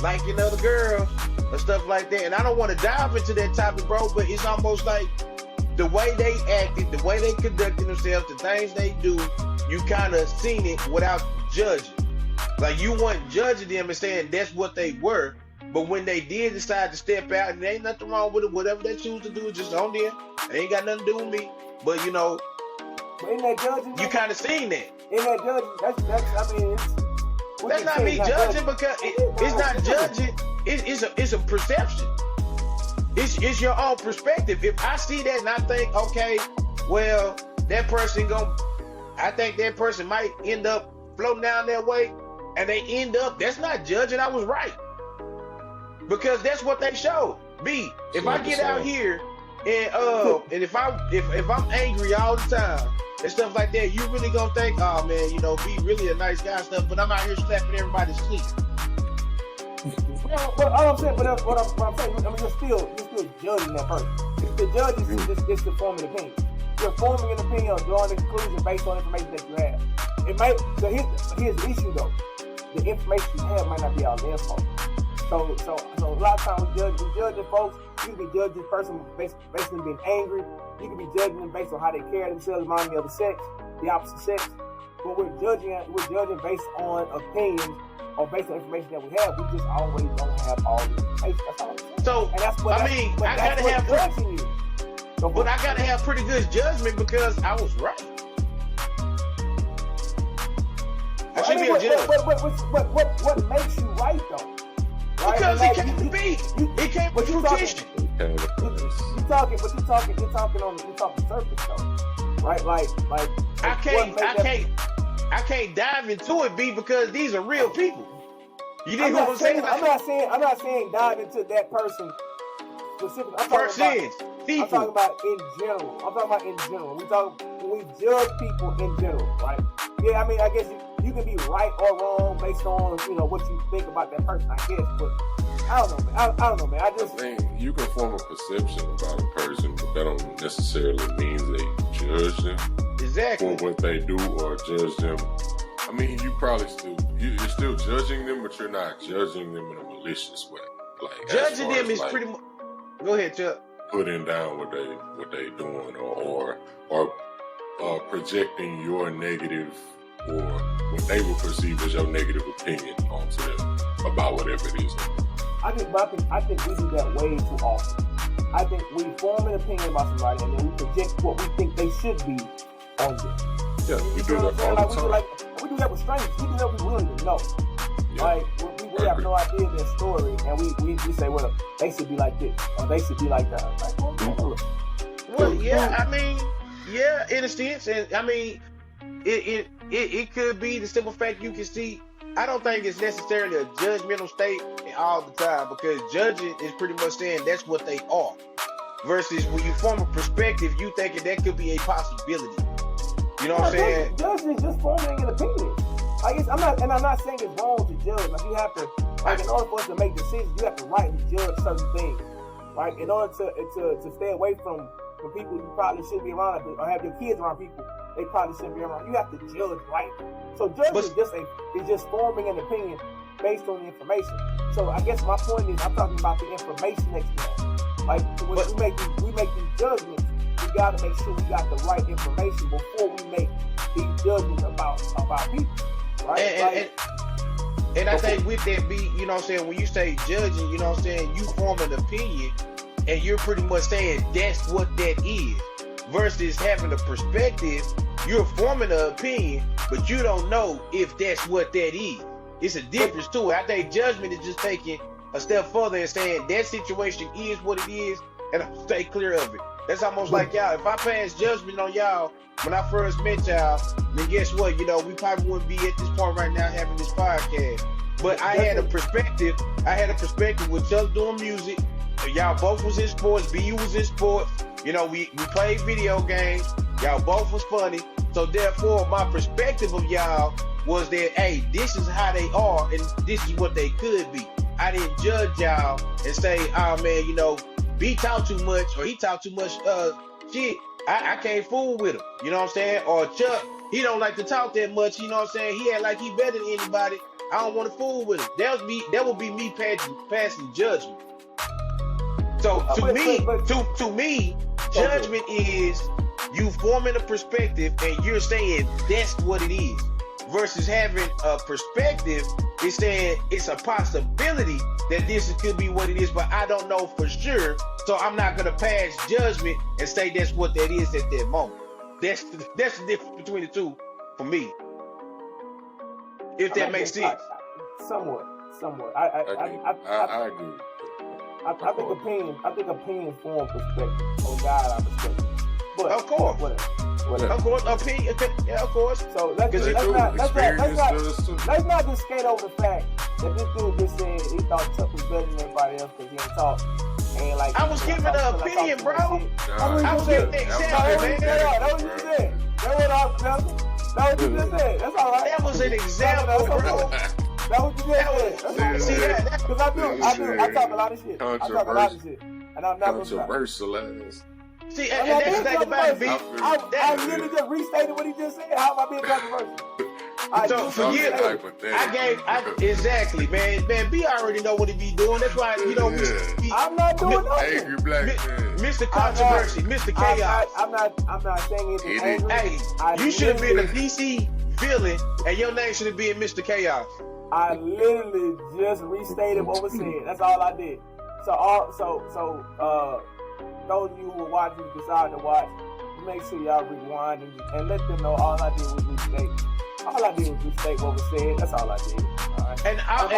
liking other girls and stuff like that. And I don't want to dive into that topic, bro, but it's almost like the way they acted, the way they conducted themselves, the things they do, you kind of seen it without judging. Like, you weren't judging them and saying that's what they were, but when they did decide to step out, and there ain't nothing wrong with it, whatever they choose to do is just on them. It ain't got nothing to do with me. But, you know, but in that judging, you kind of seen that. In that judging, that's I mean, that's not me judging because it's not judging. It's a perception. It's your own perspective. If I see that and I think, okay, well, that person I think that person might end up floating down that way, and they end up, that's not judging. I was right. Because that's what they show. B, if I get out here and if I'm angry all the time and stuff like that, you really gonna think, oh man, you know, B really a nice guy and stuff, but I'm out here slapping everybody to sleep. Well, all I'm saying, but what I'm saying, I mean, you're still judging that person. The judge is just the forming opinion. You're forming an opinion or drawing a conclusion based on information that you have. It might. So here's the issue though. The information you have might not be all the info. So a lot of times we're judging folks. You can be judging this person basically being angry. You can be judging them based on how they carry themselves around the other sex, the opposite sex. But we're judging based on opinions or based on information that we have. We just always don't have all the information. That's all I'm saying. So and that's what I gotta have judging you. But I gotta have pretty good judgment because I was right. I should be a judge. What makes you right though? Right? Because it can't be. It can't be fruition. You're talking on the surface though, right? Like I can't dive into it, B, because these are real people. You dig what I'm saying? I'm not saying dive into that person specifically. I'm talking about in general. When we judge people in general, right? Yeah, I mean, I guess you can be right or wrong based on, you know, what you think about that person, I guess. But I don't know, man. I don't know, man. I think you can form a perception about a person, but that don't necessarily mean they judge them exactly for what they do or judge them. I mean, you're still judging them, but you're not judging them in a malicious way. Like, judging them is pretty much. Go ahead, Chuck. Putting down what they doing or projecting your negative or what they will perceive as your negative opinion onto them about whatever it is. I think we do that way too often. I think we form an opinion about somebody and then we project what we think they should be on them. Yeah, we do that all the time. We do that with strangers. We do that with willing to know. Yeah. Like, we have no idea their story, and we say, well, they should be like this, or they should be like that. Like, well, yeah, I mean, yeah, in a sense, and I mean, it could be the simple fact you can see. I don't think it's necessarily a judgmental state all the time, because judging is pretty much saying that's what they are. Versus when you form a perspective, you thinking that could be a possibility. You know what I'm saying? Judging is just forming an opinion. I guess I'm not saying it's wrong to judge. Like, you have to, like, in order for us to make decisions, you have to rightly judge certain things. Right? In order to stay away from people you probably shouldn't be around, or have your kids around people they probably shouldn't be around. You have to judge right. So judging is just forming an opinion based on the information. So I guess my point is, I'm talking about the information that you have. Like, when we make these judgments, we got to make sure we got the right information before we make these judgments about people. Right? And I think with that, be, you know what I'm saying, when you say judging, you know what I'm saying, you form an opinion and you're pretty much saying that's what that is. Versus having a perspective, you're forming an opinion, but you don't know if that's what that is. It's a difference to it. I think judgment is just taking a step further and saying that situation is what it is, and I stay clear of it. That's almost like y'all. If I pass judgment on y'all when I first met y'all, then guess what? You know, we probably wouldn't be at this point right now having this podcast. But I had a perspective. I had a perspective with just doing music. Y'all both was in sports. BU was in sports. You know, we played video games. Y'all both was funny. So therefore, my perspective of y'all was that, hey, this is how they are, and this is what they could be. I didn't judge y'all and say, oh man, you know, B talk too much or he talk too much shit. I can't fool with him. You know what I'm saying? Or Chuck, he don't like to talk that much. You know what I'm saying? He act like he better than anybody. I don't want to fool with him. That would be me passing judgment. So to me, judgment is you forming a perspective and you're saying that's what it is. Versus having a perspective is saying it's a possibility that this could be what it is, but I don't know for sure. So I'm not gonna pass judgment and say that's what that is at that moment. That's the difference between the two for me. If that makes sense. Somewhat. I agree. I think opinion form perspective. Oh God, I perspective. But of course. Whatever. Of course, opinion. Yeah, of course. So let's not just skate over the fact that this dude just said he thought Chuck was better than everybody else because he didn't talk. And like I was giving an opinion, bro. I was giving an example, man. That's what you said. That's what you just said. That's all right. That was an example, bro. That's what you just said. Because I talk a lot of shit. And I'm not controversial. See, and that's the thing about it, B. I literally just restated what he just said. How am I being controversial? So for years, exactly, man. B already know what he be doing. That's why I'm not doing nothing. Angry black man, Mr. Controversy, Mr. Chaos. I'm not saying anything angry. Hey, you should have been a DC villain, and your name should have been Mr. Chaos. I literally just restated what was said. That's all I did. So those of you who are watching, decide to watch, make sure y'all rewind and let them know all I did was restate. All I did was restate what was said. That's all I did. All right? And all I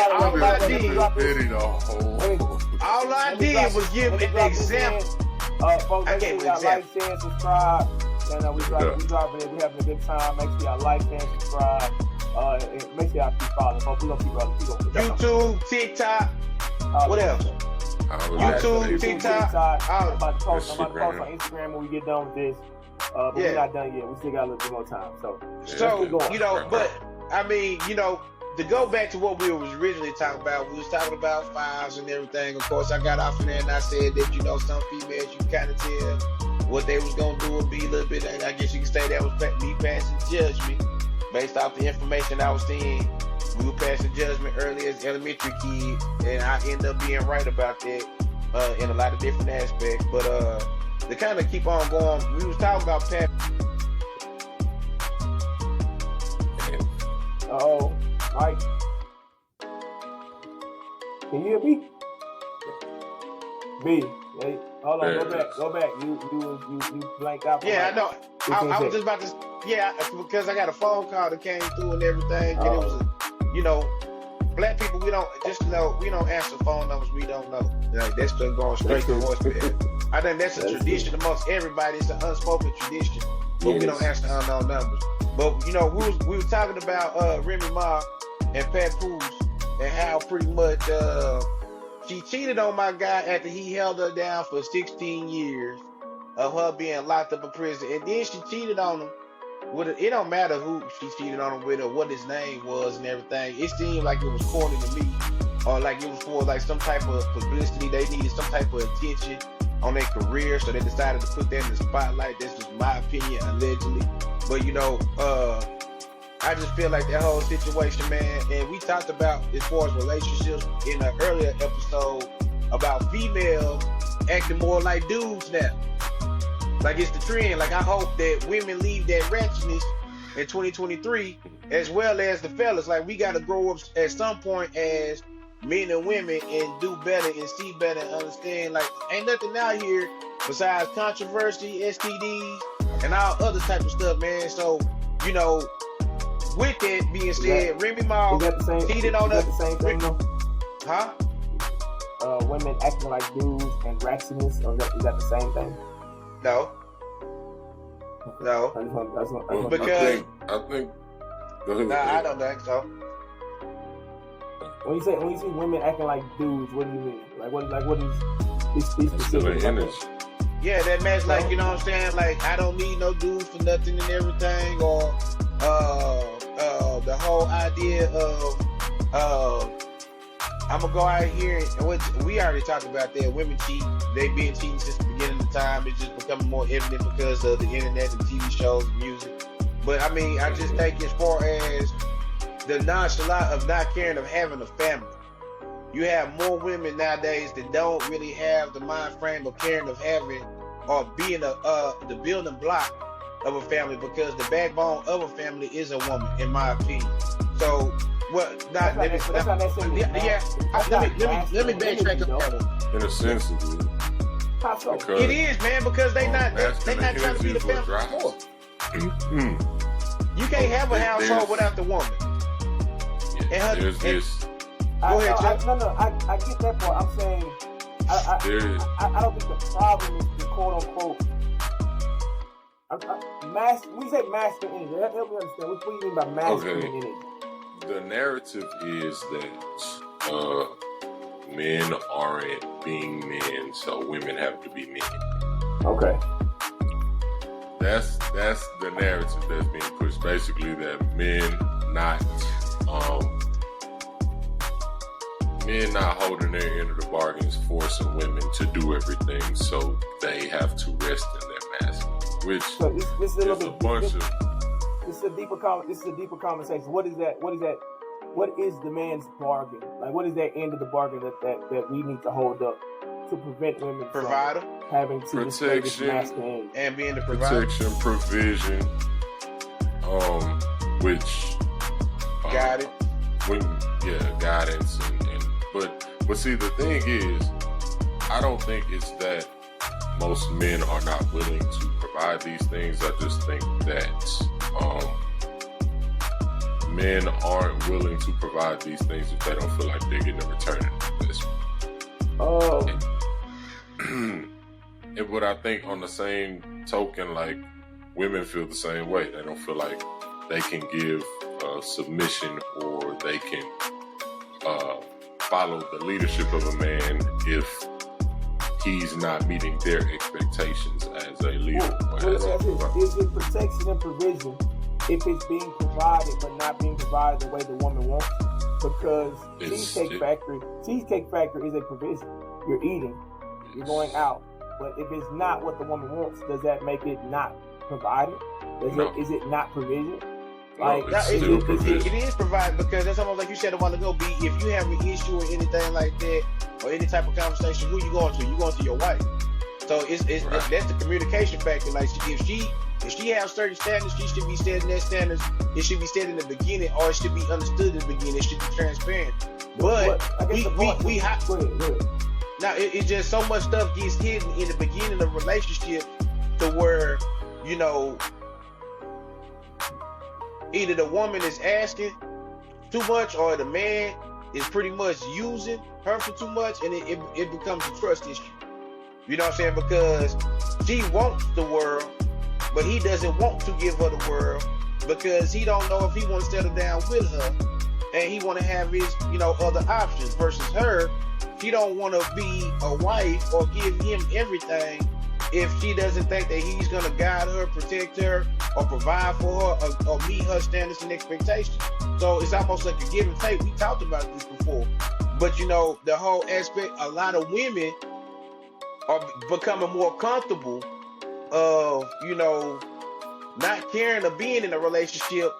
did was give an example. Folks, make sure y'all like, share, and subscribe. And we dropping it. We having a good time. Make sure y'all like, share, and subscribe. And make sure y'all keep following. Folks, we gonna keep YouTube, TikTok, what else? YouTube, TikTok. I'm about to post on Instagram when we get done with this. But we're not done yet. We still got a little bit more time. So you know, but I mean, you know, to go back to what we was originally talking about, we was talking about fives and everything. Of course, I got off in there and I said that, you know, some females, you kind of tell what they was going to do would be a little bit, and I guess you can say that was me passing judgment based off the information I was seeing. We were passing judgment early as elementary kids, and I end up being right about that in a lot of different aspects. But to kind of keep on going, we was talking about Pat. Uh-oh, Mike. Can you hear me? B, hey, hold on, go back. You blanked out. Yeah, I know. I was just about to, because I got a phone call that came through and everything, and it was, you know, black people, we don't answer phone numbers we don't know. Like, that's been going straight to voicemail. I think that's a tradition amongst everybody. It's an unspoken tradition, but we don't answer unknown numbers. But you know, we were talking about Remy Ma and Pat Poose and how pretty much she cheated on my guy after he held her down for 16 years of her being locked up in prison, and then she cheated on him. It don't matter who she cheated on him with or what his name was and everything. It seemed like it was corny to me, or like it was for like some type of publicity. They needed some type of attention on their career, so they decided to put that in the spotlight. That's just my opinion, allegedly. But you know, I just feel like that whole situation, man. And we talked about as far as relationships in an earlier episode about females acting more like dudes now. Like it's the trend. Like I hope that women leave that ratchetness in 2023, as well as the fellas. Like we got to grow up at some point as men and women and do better and see better and understand. Like ain't nothing out here besides controversy, STDs, and all other type of stuff, man. So you know, with that being said, Remy Ma cheated on us. The same thing, though? Huh? women acting like dudes and ratchetness, or is that the same thing? No. Because I think. Go ahead. I don't think so. When you see women acting like dudes, what do you mean? Like what is these specific image? Yeah, that match, like, you know what I'm saying? Like, I don't need no dudes for nothing and everything, or the whole idea of I'm gonna go out here, which we already talked about that. Women cheat. They've been cheating since the beginning of time. It's just becoming more evident because of the internet and TV shows and music. But I mean, I just think as far as the nonchalant of not caring of having a family, you have more women nowadays that don't really have the mind frame of caring of having or being the building block of a family, because the backbone of a family is a woman, in my opinion. So what? Let me backtrack up that one. In a sense, it is. It is, man, because they not trying to be the family anymore. You can't have a household without the woman. Yeah, there's this. Go ahead, Chuck. I get that part. I'm saying I don't think the problem is the quote unquote we say masculinity. Help me understand. What do you mean by masculinity? Okay. The narrative is that men aren't being men, so women have to be men. Okay. That's the narrative that's being pushed. Basically, that men not holding their end of the bargain is forcing women to do everything, so they have to rest in their masculine. Which so this is a bunch of. This is a deeper conversation. What is that? What is the man's bargain? Like, what is that end of the bargain that we need to hold up to prevent women from having to protection and being the provider? Protection, provision, which guidance. Guidance, and but see, the thing is, I don't think it's that most men are not willing to provide these things. I just think that men aren't willing to provide these things if they don't feel like they're getting a return in investment. And what I think, on the same token, like, women feel the same way. They don't feel like they can give submission, or they can follow the leadership of a man if he's not meeting their expectations as a leader. Is it protection and provision if it's being provided but not being provided the way the woman wants? Because Cheesecake Factory is a provision. You're eating, you're going out. But if it's not what the woman wants, does that make it not provided? Is it not provision? Like, it is provided, because that's almost like you said a while ago, B. If you have an issue or anything like that, or any type of conversation, who you going to? You going to your wife. So it's that's the communication factor. Like, if she has certain standards, she should be setting that standards. It should be set in the beginning, or it should be understood in the beginning. It should be transparent. But now it's just so much stuff gets hidden in the beginning of the relationship, to where, you know, either the woman is asking too much, or the man is pretty much using her for too much, and it becomes a trust issue. You know what I'm saying? Because she wants the world, but he doesn't want to give her the world, because he don't know if he wants to settle down with her, and he want to have his, you know, other options. Versus her, she don't want to be a wife or give him everything if she doesn't think that he's going to guide her, protect her, or provide for her, or meet her standards and expectations. So it's almost like a give and take. We talked about this before. But, you know, the whole aspect, a lot of women are becoming more comfortable of, you know, not caring or being in a relationship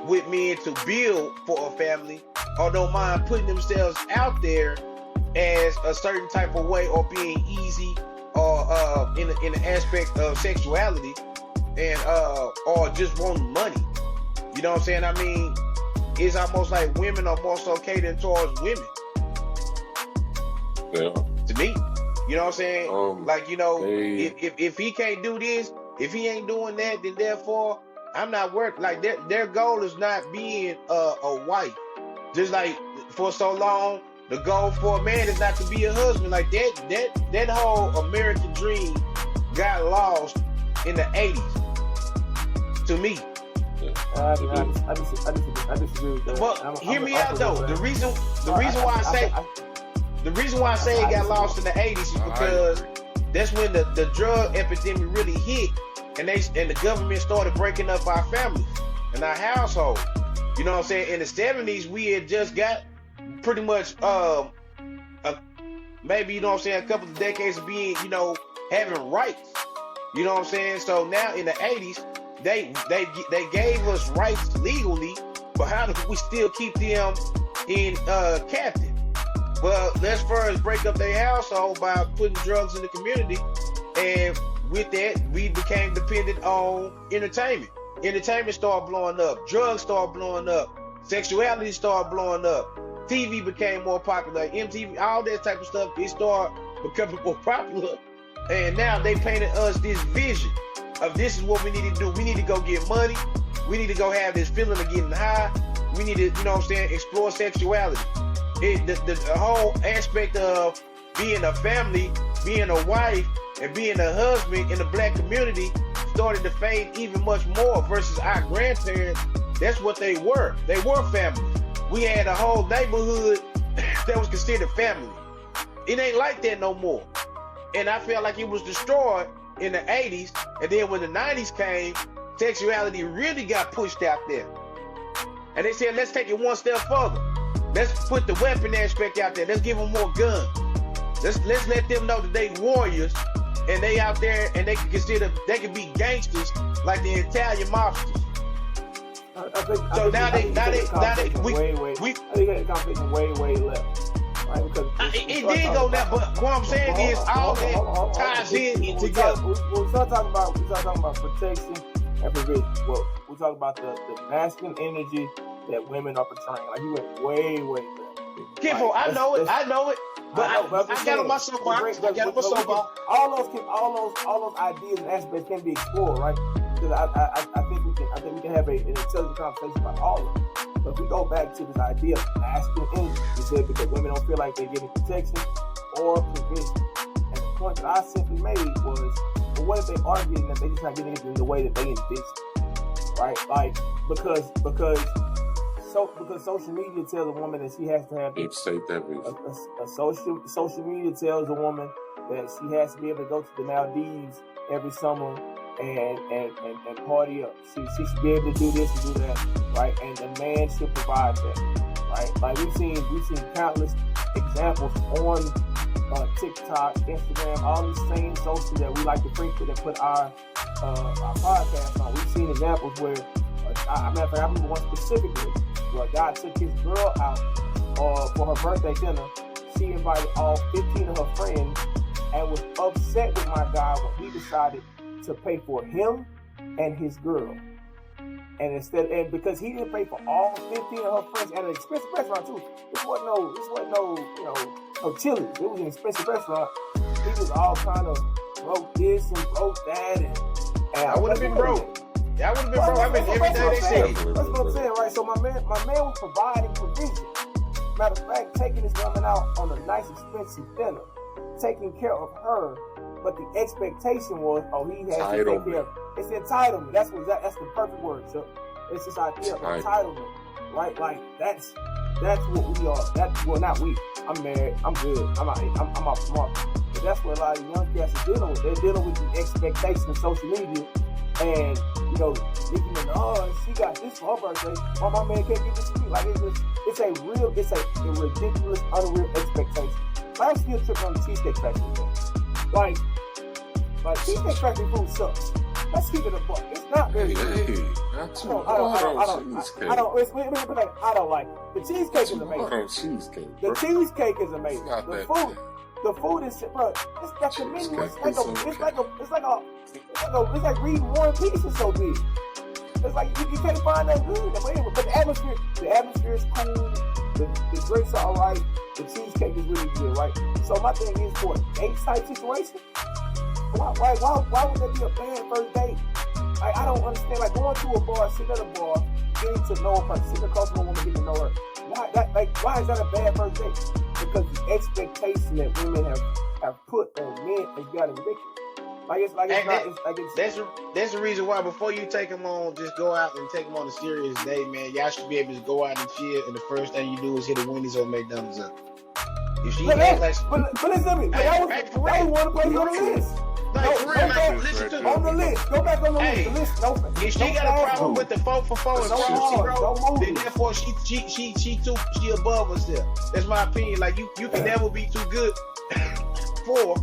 with men to build for a family, or don't mind putting themselves out there as a certain type of way, or being easy, or in the aspect of sexuality, and or just wanting money. You know what I'm saying? I mean, it's almost like women are more so catering towards women. Yeah. To me, you know what I'm saying? Like, you know, if he can't do this, if he ain't doing that, then therefore I'm not worth. Like, their goal is not being a wife. Just like for so long, The goal for a man is not to be a husband. Like that whole American dream got lost in the 80s. To me. I disagree with that. Well, hear me out though. The reason why I say it got lost in the 80s is because that's when the drug epidemic really hit, and the government started breaking up our families and our household. You know what I'm saying? In the 70s, we had just got pretty much maybe, you know what I'm saying, a couple of decades of being, you know, having rights. You know what I'm saying? So now in the 80s, they gave us rights legally, but how do we still keep them in captive? Well, let's first break up their household by putting drugs in the community, and with that, we became dependent on entertainment. Entertainment started blowing up, drugs started blowing up, sexuality started blowing up, TV became more popular, MTV, all that type of stuff, it started becoming more popular, and now they painted us this vision of this is what we need to do. We need to go get money. We need to go have this feeling of getting high. We need to, you know what I'm saying, explore sexuality. The whole aspect of being a family, being a wife, and being a husband in the black community started to fade even much more versus our grandparents. That's what they were. They were family. We had a whole neighborhood that was considered family. It ain't like that no more. And I felt like it was destroyed in the 80s, and then when the 90s came, sexuality really got pushed out there. And they said, let's take it one step further. Let's put the weapon aspect out there. Let's give them more guns. Let's let them know that they warriors, and they out there, and they can be gangsters like the Italian mobsters. I think the conversation way left. Right? It did go that, but what I'm saying is all that ties in together. We start talking about protection and provision. Well, we talk about the masculine energy that women are portraying. Like you went way left. Careful, like, I know it, but I got on my soapbox. All those ideas and aspects can be explored, right? Because I think we can have an intelligent conversation about all of them. But if we go back to this idea of masculine energy, we said because women don't feel like they're getting protection or provision. And the point that I simply made was, well, what if they are getting that they just not getting it in the way that they envision, right? Like because social media tells a woman that she has to have social media tells a woman that she has to be able to go to the Maldives every summer and party up. She should be able to do this and do that, right? And the man should provide that, right? Like we've seen countless examples on TikTok, Instagram, all these same socials that we like to frequent and put our podcast on. We've seen examples where, I remember one specifically where a guy took his girl out for her birthday dinner. She invited all 15 of her friends and was upset with my guy when he decided to pay for him and his girl. And because he didn't pay for all 15 of her friends at an expensive restaurant too. This wasn't no Chili's. It was an expensive restaurant. He was all kind of broke this and broke that, and I would have been broke. Yeah, I would have been broke. I mean, every day they say. That's what I'm saying, right? So my man was providing provision. Matter of fact, taking this woman out on a nice expensive dinner, taking care of her. But the expectation was, he has to take care of. It's entitlement. That's the perfect word. So it's this idea of entitlement, right? Like that's what we are. Not we. I'm married. I'm good. I'm off smart. But that's what a lot of young cats are dealing with. They're dealing with the expectation of social media, and looking at she got this for her birthday. Why my man can't get this for me? Like it's a ridiculous, unreal expectation. Last year trip on the Cheesecake Factory. Like Cheesecake Factory food sucks. Let's keep it a buck. It's not very good. I don't like it. The cheesecake is amazing. The cheesecake is amazing. The food is, bro. It's like a menu. It's like reading War and Peace is so big. It's like you can't find that good. But the atmosphere is cool. The drinks are alright. The cheesecake is really good, right? So my thing is, for a date type situation, why would that be a bad first date? Like, I don't understand. Like going to a bar, sitting at a bar, getting to know a person, sitting across from a woman, getting to know her. Why is that a bad first date? because the expectation that women have put on men has gotten ridiculous. That's the reason why before you take them on, just go out and take them on a serious day, man. Y'all should be able to go out and chill, and the first thing you do is hit a Wendy's or McDonald's up. If she has like, but listen to me, that was one place on the list. On the list. Go back on the list. The list open. If she got a problem with the 4 for 4 and then therefore she above herself. That's my opinion. Like you can never be too good for.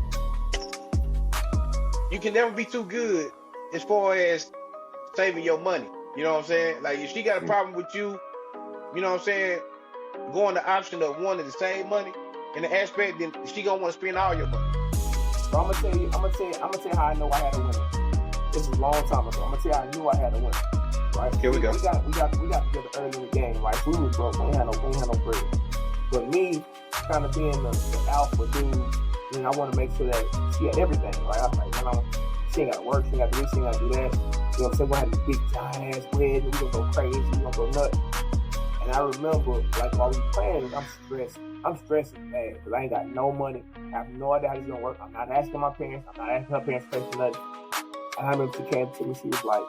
You can never be too good as far as saving your money. You know what I'm saying? Like if she got a problem with you, you know what I'm saying, going the option of wanting the same money in the aspect, then she gonna want to spend all your money. So I'm gonna tell you how I know I had a winner. This is a long time ago. I'm gonna tell you how I knew I had a winner. Right? Here we go. We got together early in the game. Right? We was broke. We ain't had no bread. But me, kind of being the alpha dude, and I want to make sure that she had everything. Right? I was like, she ain't gotta work. She ain't gotta do this. She ain't gotta do that. You know what I'm saying? We had this big giant ass wedding. We gonna go crazy. We gonna go nuts. And I remember, like while we playing, I'm stressing bad because I ain't got no money. I have no idea how this is gonna work. I'm not asking my parents. I'm not asking her parents for nothing. And I remember she came to me. She was like,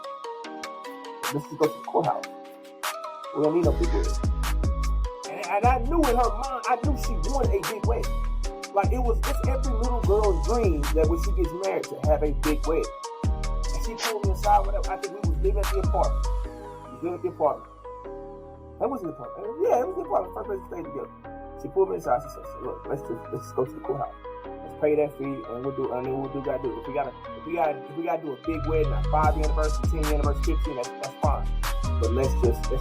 "Let's just go to the courthouse. We don't need no big wedding." And I knew in her mind, I knew she wanted a big wedding. Like it's every little girl's dream that when she gets married to have a big wedding. And she pulled me aside. Whatever. I think we was living at the apartment. That was the apartment. Yeah, it was the apartment. First place to stay together. She pulled me aside. She said, "Look, let's just go to the courthouse. Let's pay that fee, and we'll do gotta do. If we gotta do a big wedding, like 5-year anniversary, 10-year anniversry, 15, that's fine. But let's just. I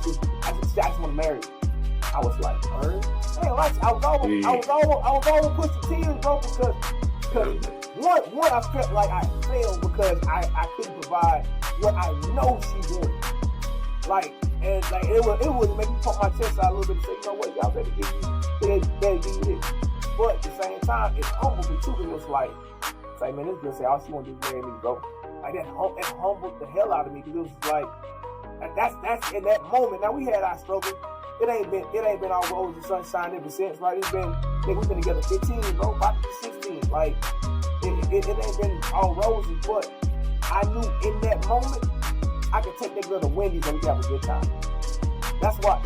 just want to marry you." I was like, "Hey, I was almost pushing tears, bro, because one, I felt like I failed because I couldn't provide what I know she wanted. Like, and like it would make me pump my chest out a little bit and say, you know what, y'all better give you this. But at the same time, it humbled me too, because it's like, man, this girl say all she want to do is marry me, bro. Like that humbled the hell out of me, because it was like, that's in that moment. Now we had our struggle. It ain't been all roses and sunshine ever since, right? It's been, we've been together 15, bro, about to be 16. Like, it ain't been all roses, but I knew in that moment I could take that girl to Wendy's and we could have a good time. That's why. We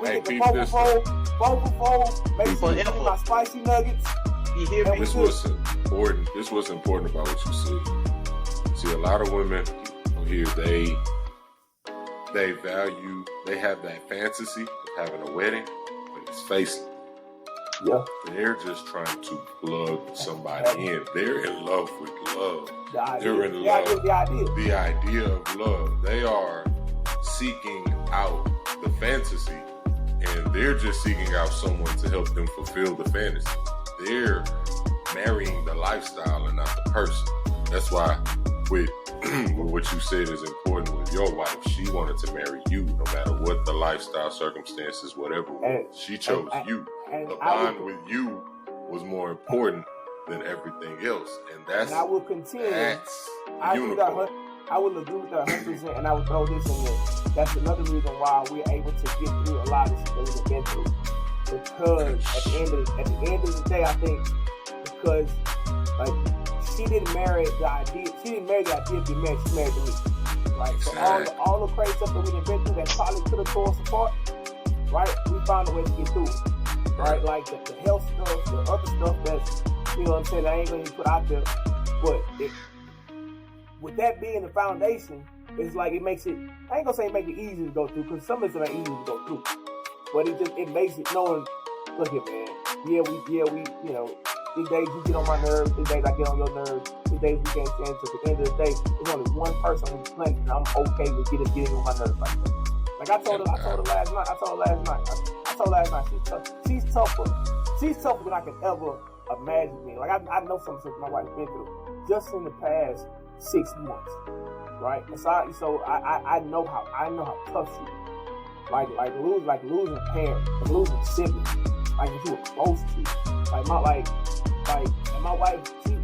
get the 4 for 4, maybe some my spicy nuggets. You hear me? This was important. This was important about what you said. See, a lot of women here, they have that fantasy of having a wedding, but it's face it. Yeah. They're just trying to plug somebody in. They're in love with love. They're in love with the idea of love. They are seeking out the fantasy, and they're just seeking out someone to help them fulfill the fantasy. They're marrying the lifestyle and not the person. That's why with what you said is important with your wife. She wanted to marry you no matter what the lifestyle circumstances, whatever. She chose you. The bond with you was more important than everything else. And I will continue. That's I would agree with that 100%, and I would throw this in there. That's another reason why we're able to get through a lot of this that we've been through. Because at the end of the day, I think because like she didn't marry the idea of being married. She married me. Right? So all the crazy stuff that we done been through that probably could have tore us apart, right? We found a way to get through it. Right? Like the health stuff, the other stuff that's, you know what I'm saying, I ain't gonna put out there. But with that being the foundation, it's like it makes it, I ain't gonna say make it easy to go through, because some of it ain't easy to go through. But it makes it knowing, look here, man, we, you know, these days you get on my nerves, these days I get on your nerves, these days we can't stand. So at the end of the day, there's only one person on the planet, and I'm okay with getting on my nerves like that. Like I told her last night, she's tougher than I could ever imagine being. Like I know some stuff my wife's been through just in the past 6 months, right? And so I know how tough she is. Like losing parents, losing siblings, like if you were close to, and my wife, she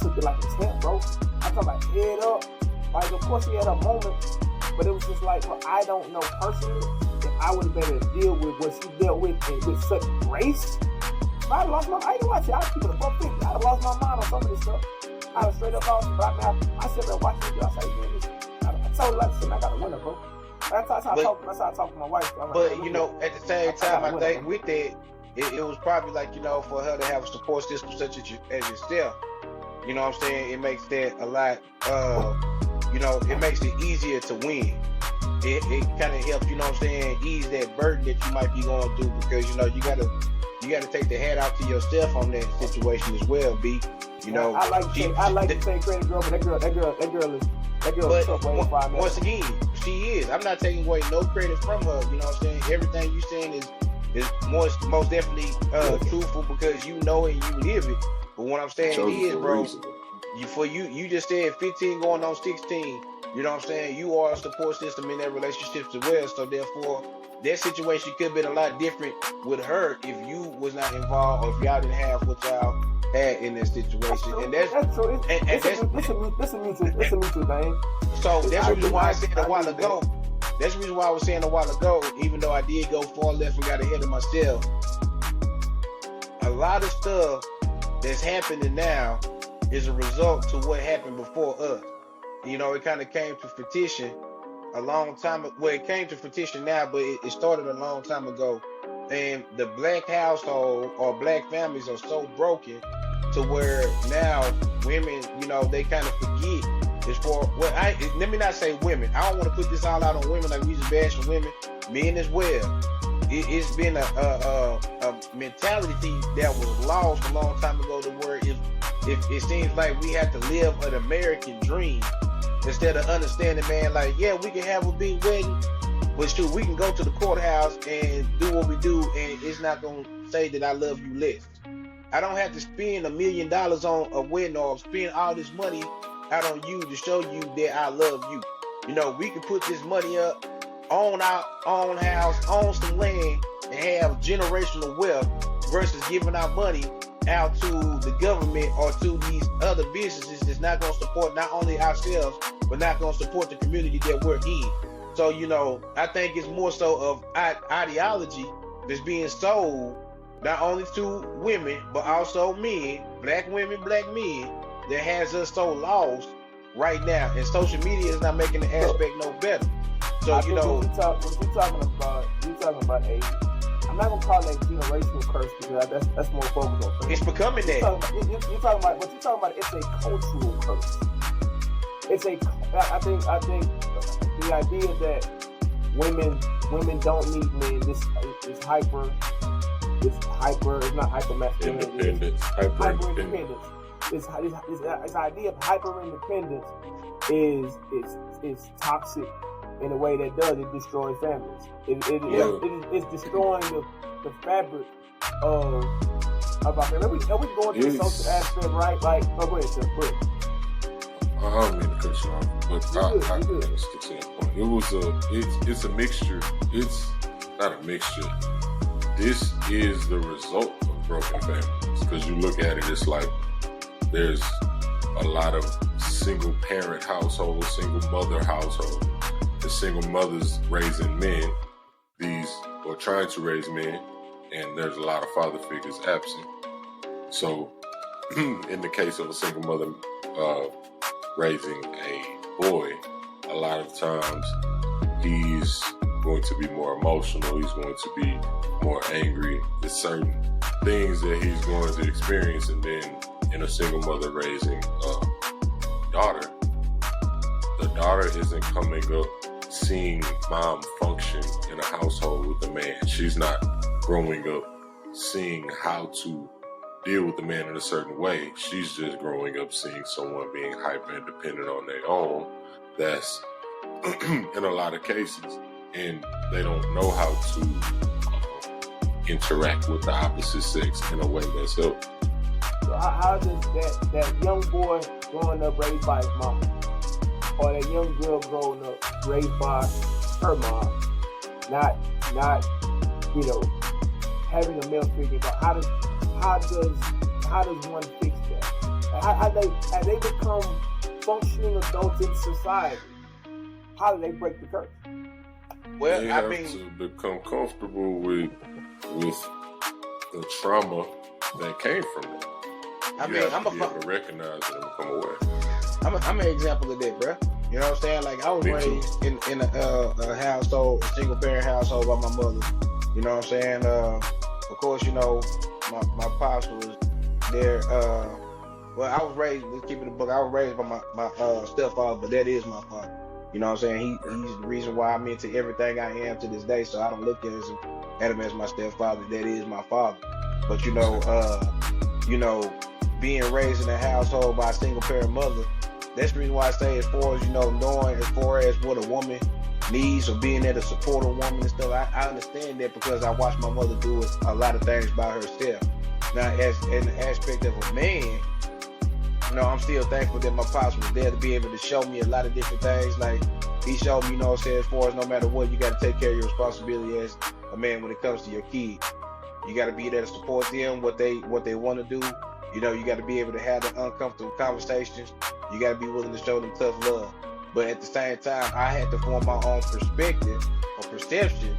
took it like a tent, bro. I'm talking about head up. Like of course she had her moments, but it was just like, well, I don't know personally if if I would have been able to deal with what she dealt with and with such grace, I'd have lost my. I ain't watching. I was keeping a buck 50. I'd have lost my mind on some of this stuff. I'd have straight up lost. But I sit there watching it. I say, man, I told her like, I got a winner, bro. That's how I talk to my wife. But you know, at the same time, I think with that, it was probably like, you know, for her to have a support system such as yourself. You know what I'm saying? It makes that a lot. You know, it makes it easier to win. It kind of helps, you know what I'm saying, ease that burden that you might be going through, because you know you gotta take the hat off to yourself on that situation as well, B. You know, I like to say credit girl, but that girl is tough way 5 minutes. Once again, she is. I'm not taking away no credit from her. You know what I'm saying? Everything you saying is most definitely truthful, because you know it and you live it. But what I'm saying is, bro, you just said 15 going on 16. You know what I'm saying? You are a support system in that relationship as well. So therefore, that situation could have been a lot different with her if you was not involved, or if y'all didn't have what y'all had in that situation. And that's true. It's a mutual thing. So that's the reason why I said a while ago. That's the reason why I was saying a while ago, even though I did go far left and got ahead of myself. A lot of stuff that's happening now is a result to what happened before us. You know, it kind of came to fruition a long time. Well, it came to fruition now, but it started a long time ago. And the black household or black families are so broken to where now women, you know, they kind of forget. Let me not say women. I don't want to put this all out on women like we just bashing women, men as well. It's been a mentality that was lost a long time ago, to where if it seems like we have to live an American dream instead of understanding, man, like, yeah, we can have a big wedding, but shoot, we can go to the courthouse and do what we do, and it's not going to say that I love you less. I don't have to spend $1 million on a wedding or spend all this money out on you to show you that I love you. You know, we can put this money up, own our own house, own some land, and have generational wealth versus giving our money out to the government or to these other businesses that's not going to support not only ourselves, but not going to support the community that we're in. So, you know, I think it's more so of ideology that's being sold not only to women, but also men, black women, black men, that has us so lost right now. And social media is not making the aspect no better. So, you know, you're talking about age. I'm not gonna call that generational curse, because that's more focused on things. It's becoming that. You're talking about it's a cultural curse. I think the idea that women don't need men, this is hyper. It's not hyper masculinity. Hyper independence. This idea of hyper independence is toxic in a way that it destroys families. It's destroying the fabric of our family. Are we going to the social aspect, right? Like, go ahead, Tim. I don't mean to cut you off, but I stick to that point. It's a mixture. It's not a mixture. This is the result of broken families, because you look at it, it's like there's a lot of single parent households, single mother households. The single mothers raising men, or trying to raise men, and there's a lot of father figures absent. So, in the case of a single mother raising a boy, a lot of times he's going to be more emotional, he's going to be more angry. There's certain things that he's going to experience, and then in a single mother raising a daughter, the daughter isn't coming up seeing mom function in a household with a man. She's not growing up seeing how to deal with the man in a certain way. She's just growing up seeing someone being hyper independent on their own. That's in a lot of cases, and they don't know how to interact with the opposite sex in a way that's helpful. So how does that young boy growing up raised by his mom, or that young girl growing up raised by her mom, not having a male figure, but how does one fix that? How they become functioning adults in society? How do they break the curse? Well, they have to become comfortable with the trauma that came from that. I'm able to recognize it and become aware. I'm an example of that, bro. You know what I'm saying? Like I was raised in a household, a single parent household by my mother. You know what I'm saying? Of course, you know, my pops was there. Well, I was raised. Let's keep it a book. I was raised by my stepfather, but that is my father. You know what I'm saying? He's the reason why I'm into everything I am to this day. So I don't look at him as my stepfather. That is my father. But you know, being raised in a household by a single parent mother, that's the reason why I say, as far as, you know, knowing as far as what a woman needs or being there to support a woman and stuff, I understand that because I watched my mother do a lot of things by herself. Now, as in the aspect of a man, you know, I'm still thankful that my pops was there to be able to show me a lot of different things. Like, he showed me, you know what I'm saying, as far as no matter what, you got to take care of your responsibility as a man when it comes to your kids. You got to be there to support them, what they want to do. You know, you got to be able to have the uncomfortable conversations. You got to be willing to show them tough love. But at the same time, I had to form my own perspective or perception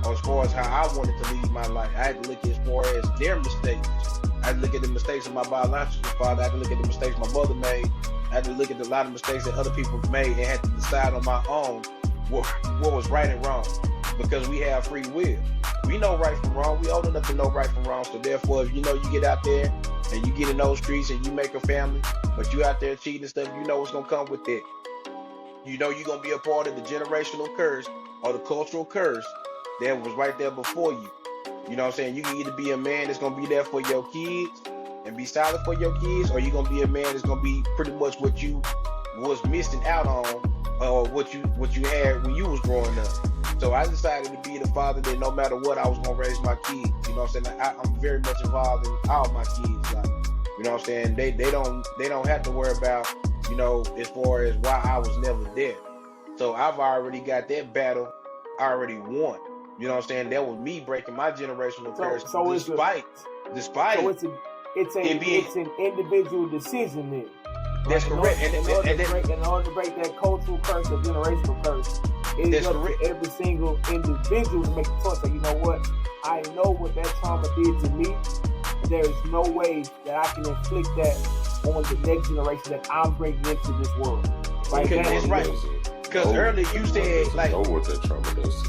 as far as how I wanted to lead my life. I had to look as far as their mistakes. I had to look at the mistakes of my biological father. I had to look at the mistakes my mother made. I had to look at a lot of mistakes that other people made and had to decide on my own what was right and wrong. Because we have free will. We know right from wrong. We old enough to know right from wrong. So therefore, if you know you get out there and you get in those streets and you make a family, but you out there cheating and stuff, you know what's going to come with it. You know you're going to be a part of the generational curse or the cultural curse that was right there before you. You know what I'm saying? You can either be a man that's going to be there for your kids and be solid for your kids, or you're going to be a man that's going to be pretty much what you was missing out on, or what you had when you was growing up. So I decided to be the father that no matter what, I was going to raise my kids. You know what I'm saying? I'm very much involved in all my kids' life. You know what I'm saying? They don't have to worry about, you know, as far as why I was never there. So I've already got that battle already won. You know what I'm saying? That was me breaking my generational curse. Despite. So it's an individual decision then. That's correct. In order to break that cultural curse or generational curse, it's up to every single individual to make the choice. So you know what? I know what that trauma did to me. And there is no way that I can inflict that on the next generation that I'm bringing into this world. Right? That's right. Because earlier you said, like, know what that trauma does.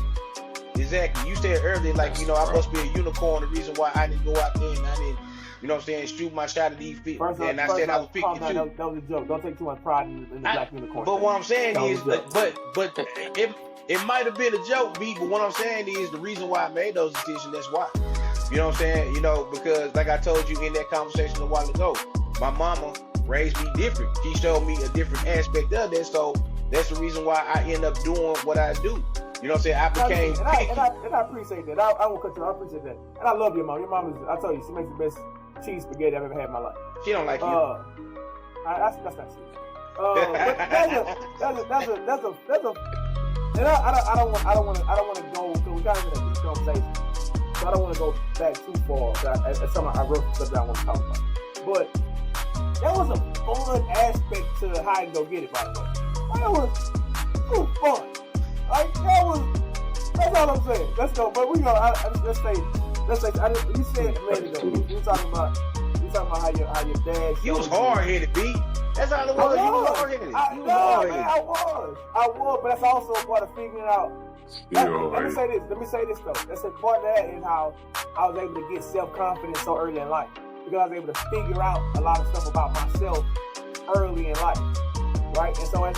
Exactly. You said earlier, like, you know, I must be a unicorn. The reason why I didn't go out there and I didn't, you know what I'm saying, shoot my shot at these feet. And I said I was picking you. That was a joke. Don't take too much pride in the black unicorn. But what I'm saying is, but it might have been a joke, B, but what I'm saying is the reason why I made those decisions, that's why. You know what I'm saying? You know, because like I told you in that conversation a while ago, my mama raised me different. She showed me a different aspect of that. So that's the reason why I end up doing what I do. You know what I'm saying? I became and I appreciate that. I won't cut you. I appreciate that. And I love your mom. Your mom is, I tell you, she makes the best cheese spaghetti I've ever had in my life. She don't like you. That's not true. But that's a and I don't want to go, because we got into that deep conversation. So I don't want to go back too far. I wrote some stuff that I want to talk about. But that was a fun aspect to hide and go get it, by the way. That was fun. Like, that's all I'm saying. Let's go. But we go, let's say, you said a minute ago, you talking about how your dad. You was hard-headed, B. That's all it was. You was hard-headed. I was, but that's also a part of figuring out. Let me say this though. That's a part of that is how I was able to get self-confidence so early in life, because I was able to figure out a lot of stuff about myself early in life, right? And so I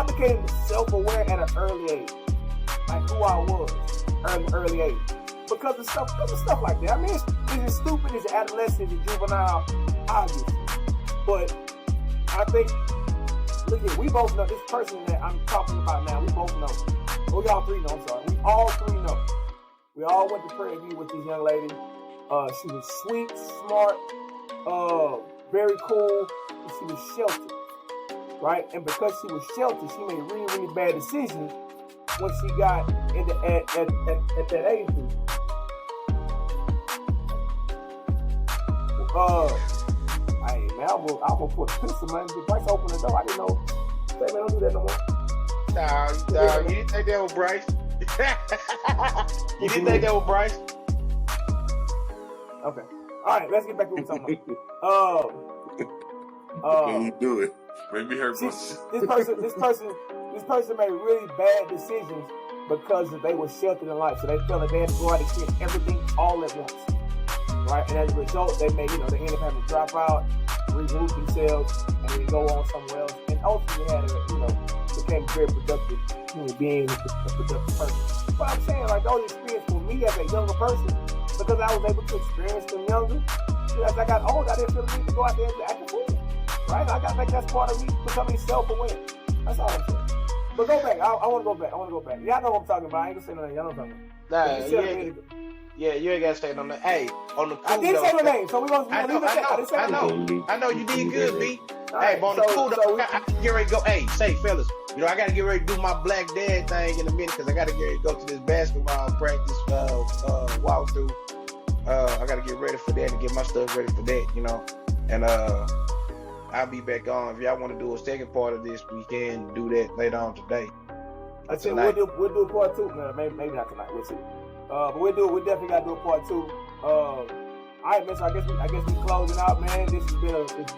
became self-aware at an early age, like who I was at an early age, because of stuff like that. I mean, it's stupid, it's adolescent, it's juvenile, obviously, but I think, look here, we both know this person that I'm talking about now. We both know. Oh, y'all three know. I'm sorry. We all three know. We all went to Prairie View with this young lady. She was sweet, smart, very cool, and she was sheltered. Right? And because she was sheltered, she made really, really bad decisions when she got at that age group. Hey man, I'm gonna put a pistol, man. The price open the door. I didn't know. Say, man, don't do that no more. No, you didn't think that was Bryce. You didn't think that was Bryce. Okay. All right, let's get back to what we're talking about. Can you do it? Maybe her. This person made really bad decisions because they were sheltered in life, so they felt like they had to go out and experience everything all at once, right? And as a result, they ended up having to drop out, regroup themselves, and then go on somewhere else, and ultimately became a very productive human being, a productive person. But I'm saying, like, those experiences for me as a younger person, because I was able to experience them younger. As I got older, I didn't feel the need to go out there and act a fool, right? I think that's part of me becoming self-aware. That's all I'm saying. But go back. I want to go back. Y'all know what I'm talking about. I ain't gonna say no name. Y'all know what I'm talking about. You ain't gotta say no name. Hey, on the cool I did say no name, so we're gonna leave it at that. I know you did good, B. Hey, but on the cool though, I get ready to go. Hey, say fellas, I gotta get ready to do my black dad thing in a minute because I gotta get ready to go to this basketball practice walkthrough. I gotta get ready for that and get my stuff ready for that, And I'll be back on. If y'all want to do a second part of this, we can do that later on today. I said we'll do part 2. No, maybe not tonight. We'll see. But we definitely gotta do a part 2. All right, man. So I guess we closing out, man. This has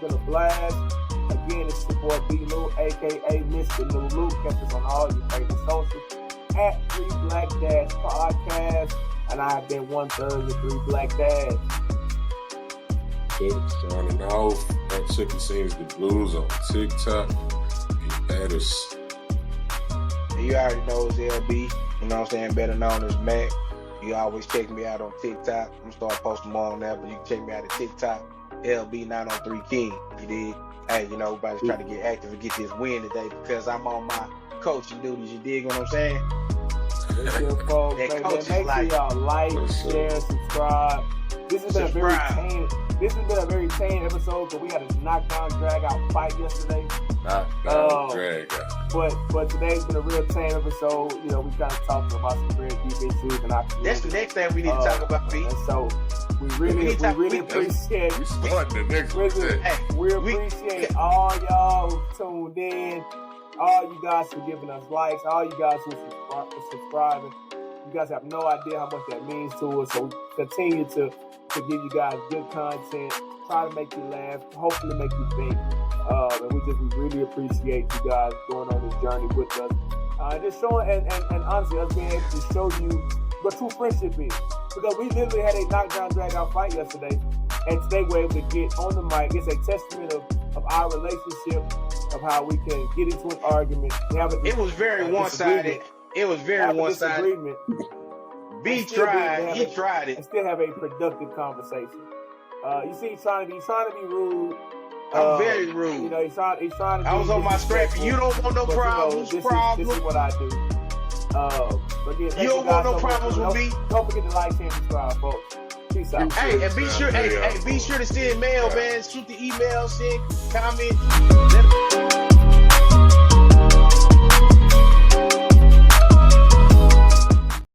been a blast. Again, it's your boy B Lou, aka Mr. Lulu. Catch us on all your favorite socials at 3 Black Dads Podcast, and I have been 1/3 of 3 Black Dads. Signing off at Chicken Sings the Blues on TikTok. At us. You already know it's LB. You know what I'm saying? Better known as Mac. You always check me out on TikTok. I'm gonna start posting more on that, but you can check me out at TikTok. LB903 King. You did. Hey, everybody's trying to get active and get this win today because I'm on my coaching duties. You dig what I'm saying? That's your folks, man. Make sure y'all like, share, subscribe. This has been a very tame episode, but we had a knockdown, drag out fight yesterday. Drag out. But today's been a real tame episode. We kind of talked about some real deep issues, and that's the next thing we need to talk about, Pete. And so we really appreciate. We starting the next one. We appreciate all y'all who tuned in, all you guys for giving us likes, all you guys who are subscribing. You guys have no idea how much that means to us. So we continue to give you guys good content, try to make you laugh, hopefully make you think. And we really appreciate you guys going on this journey with us. Just showing and honestly us being able to show you what true friendship is. Because we literally had a knockdown, drag out fight yesterday, and today we're able to get on the mic. It's a testament of our relationship, of how we can get into an argument. It was very one-sided. It was very one-sided. B tried. He tried it. And still have a productive conversation. You see, he's trying to be rude. I'm very rude. He's trying to. I was on my scrap. You don't want no problems. This is what I do. Again, you don't want no problems with me. Don't forget to like, share, and subscribe, folks. Peace out. Hey, and be sure. Be sure to send mail, man. Shoot the email, send comment.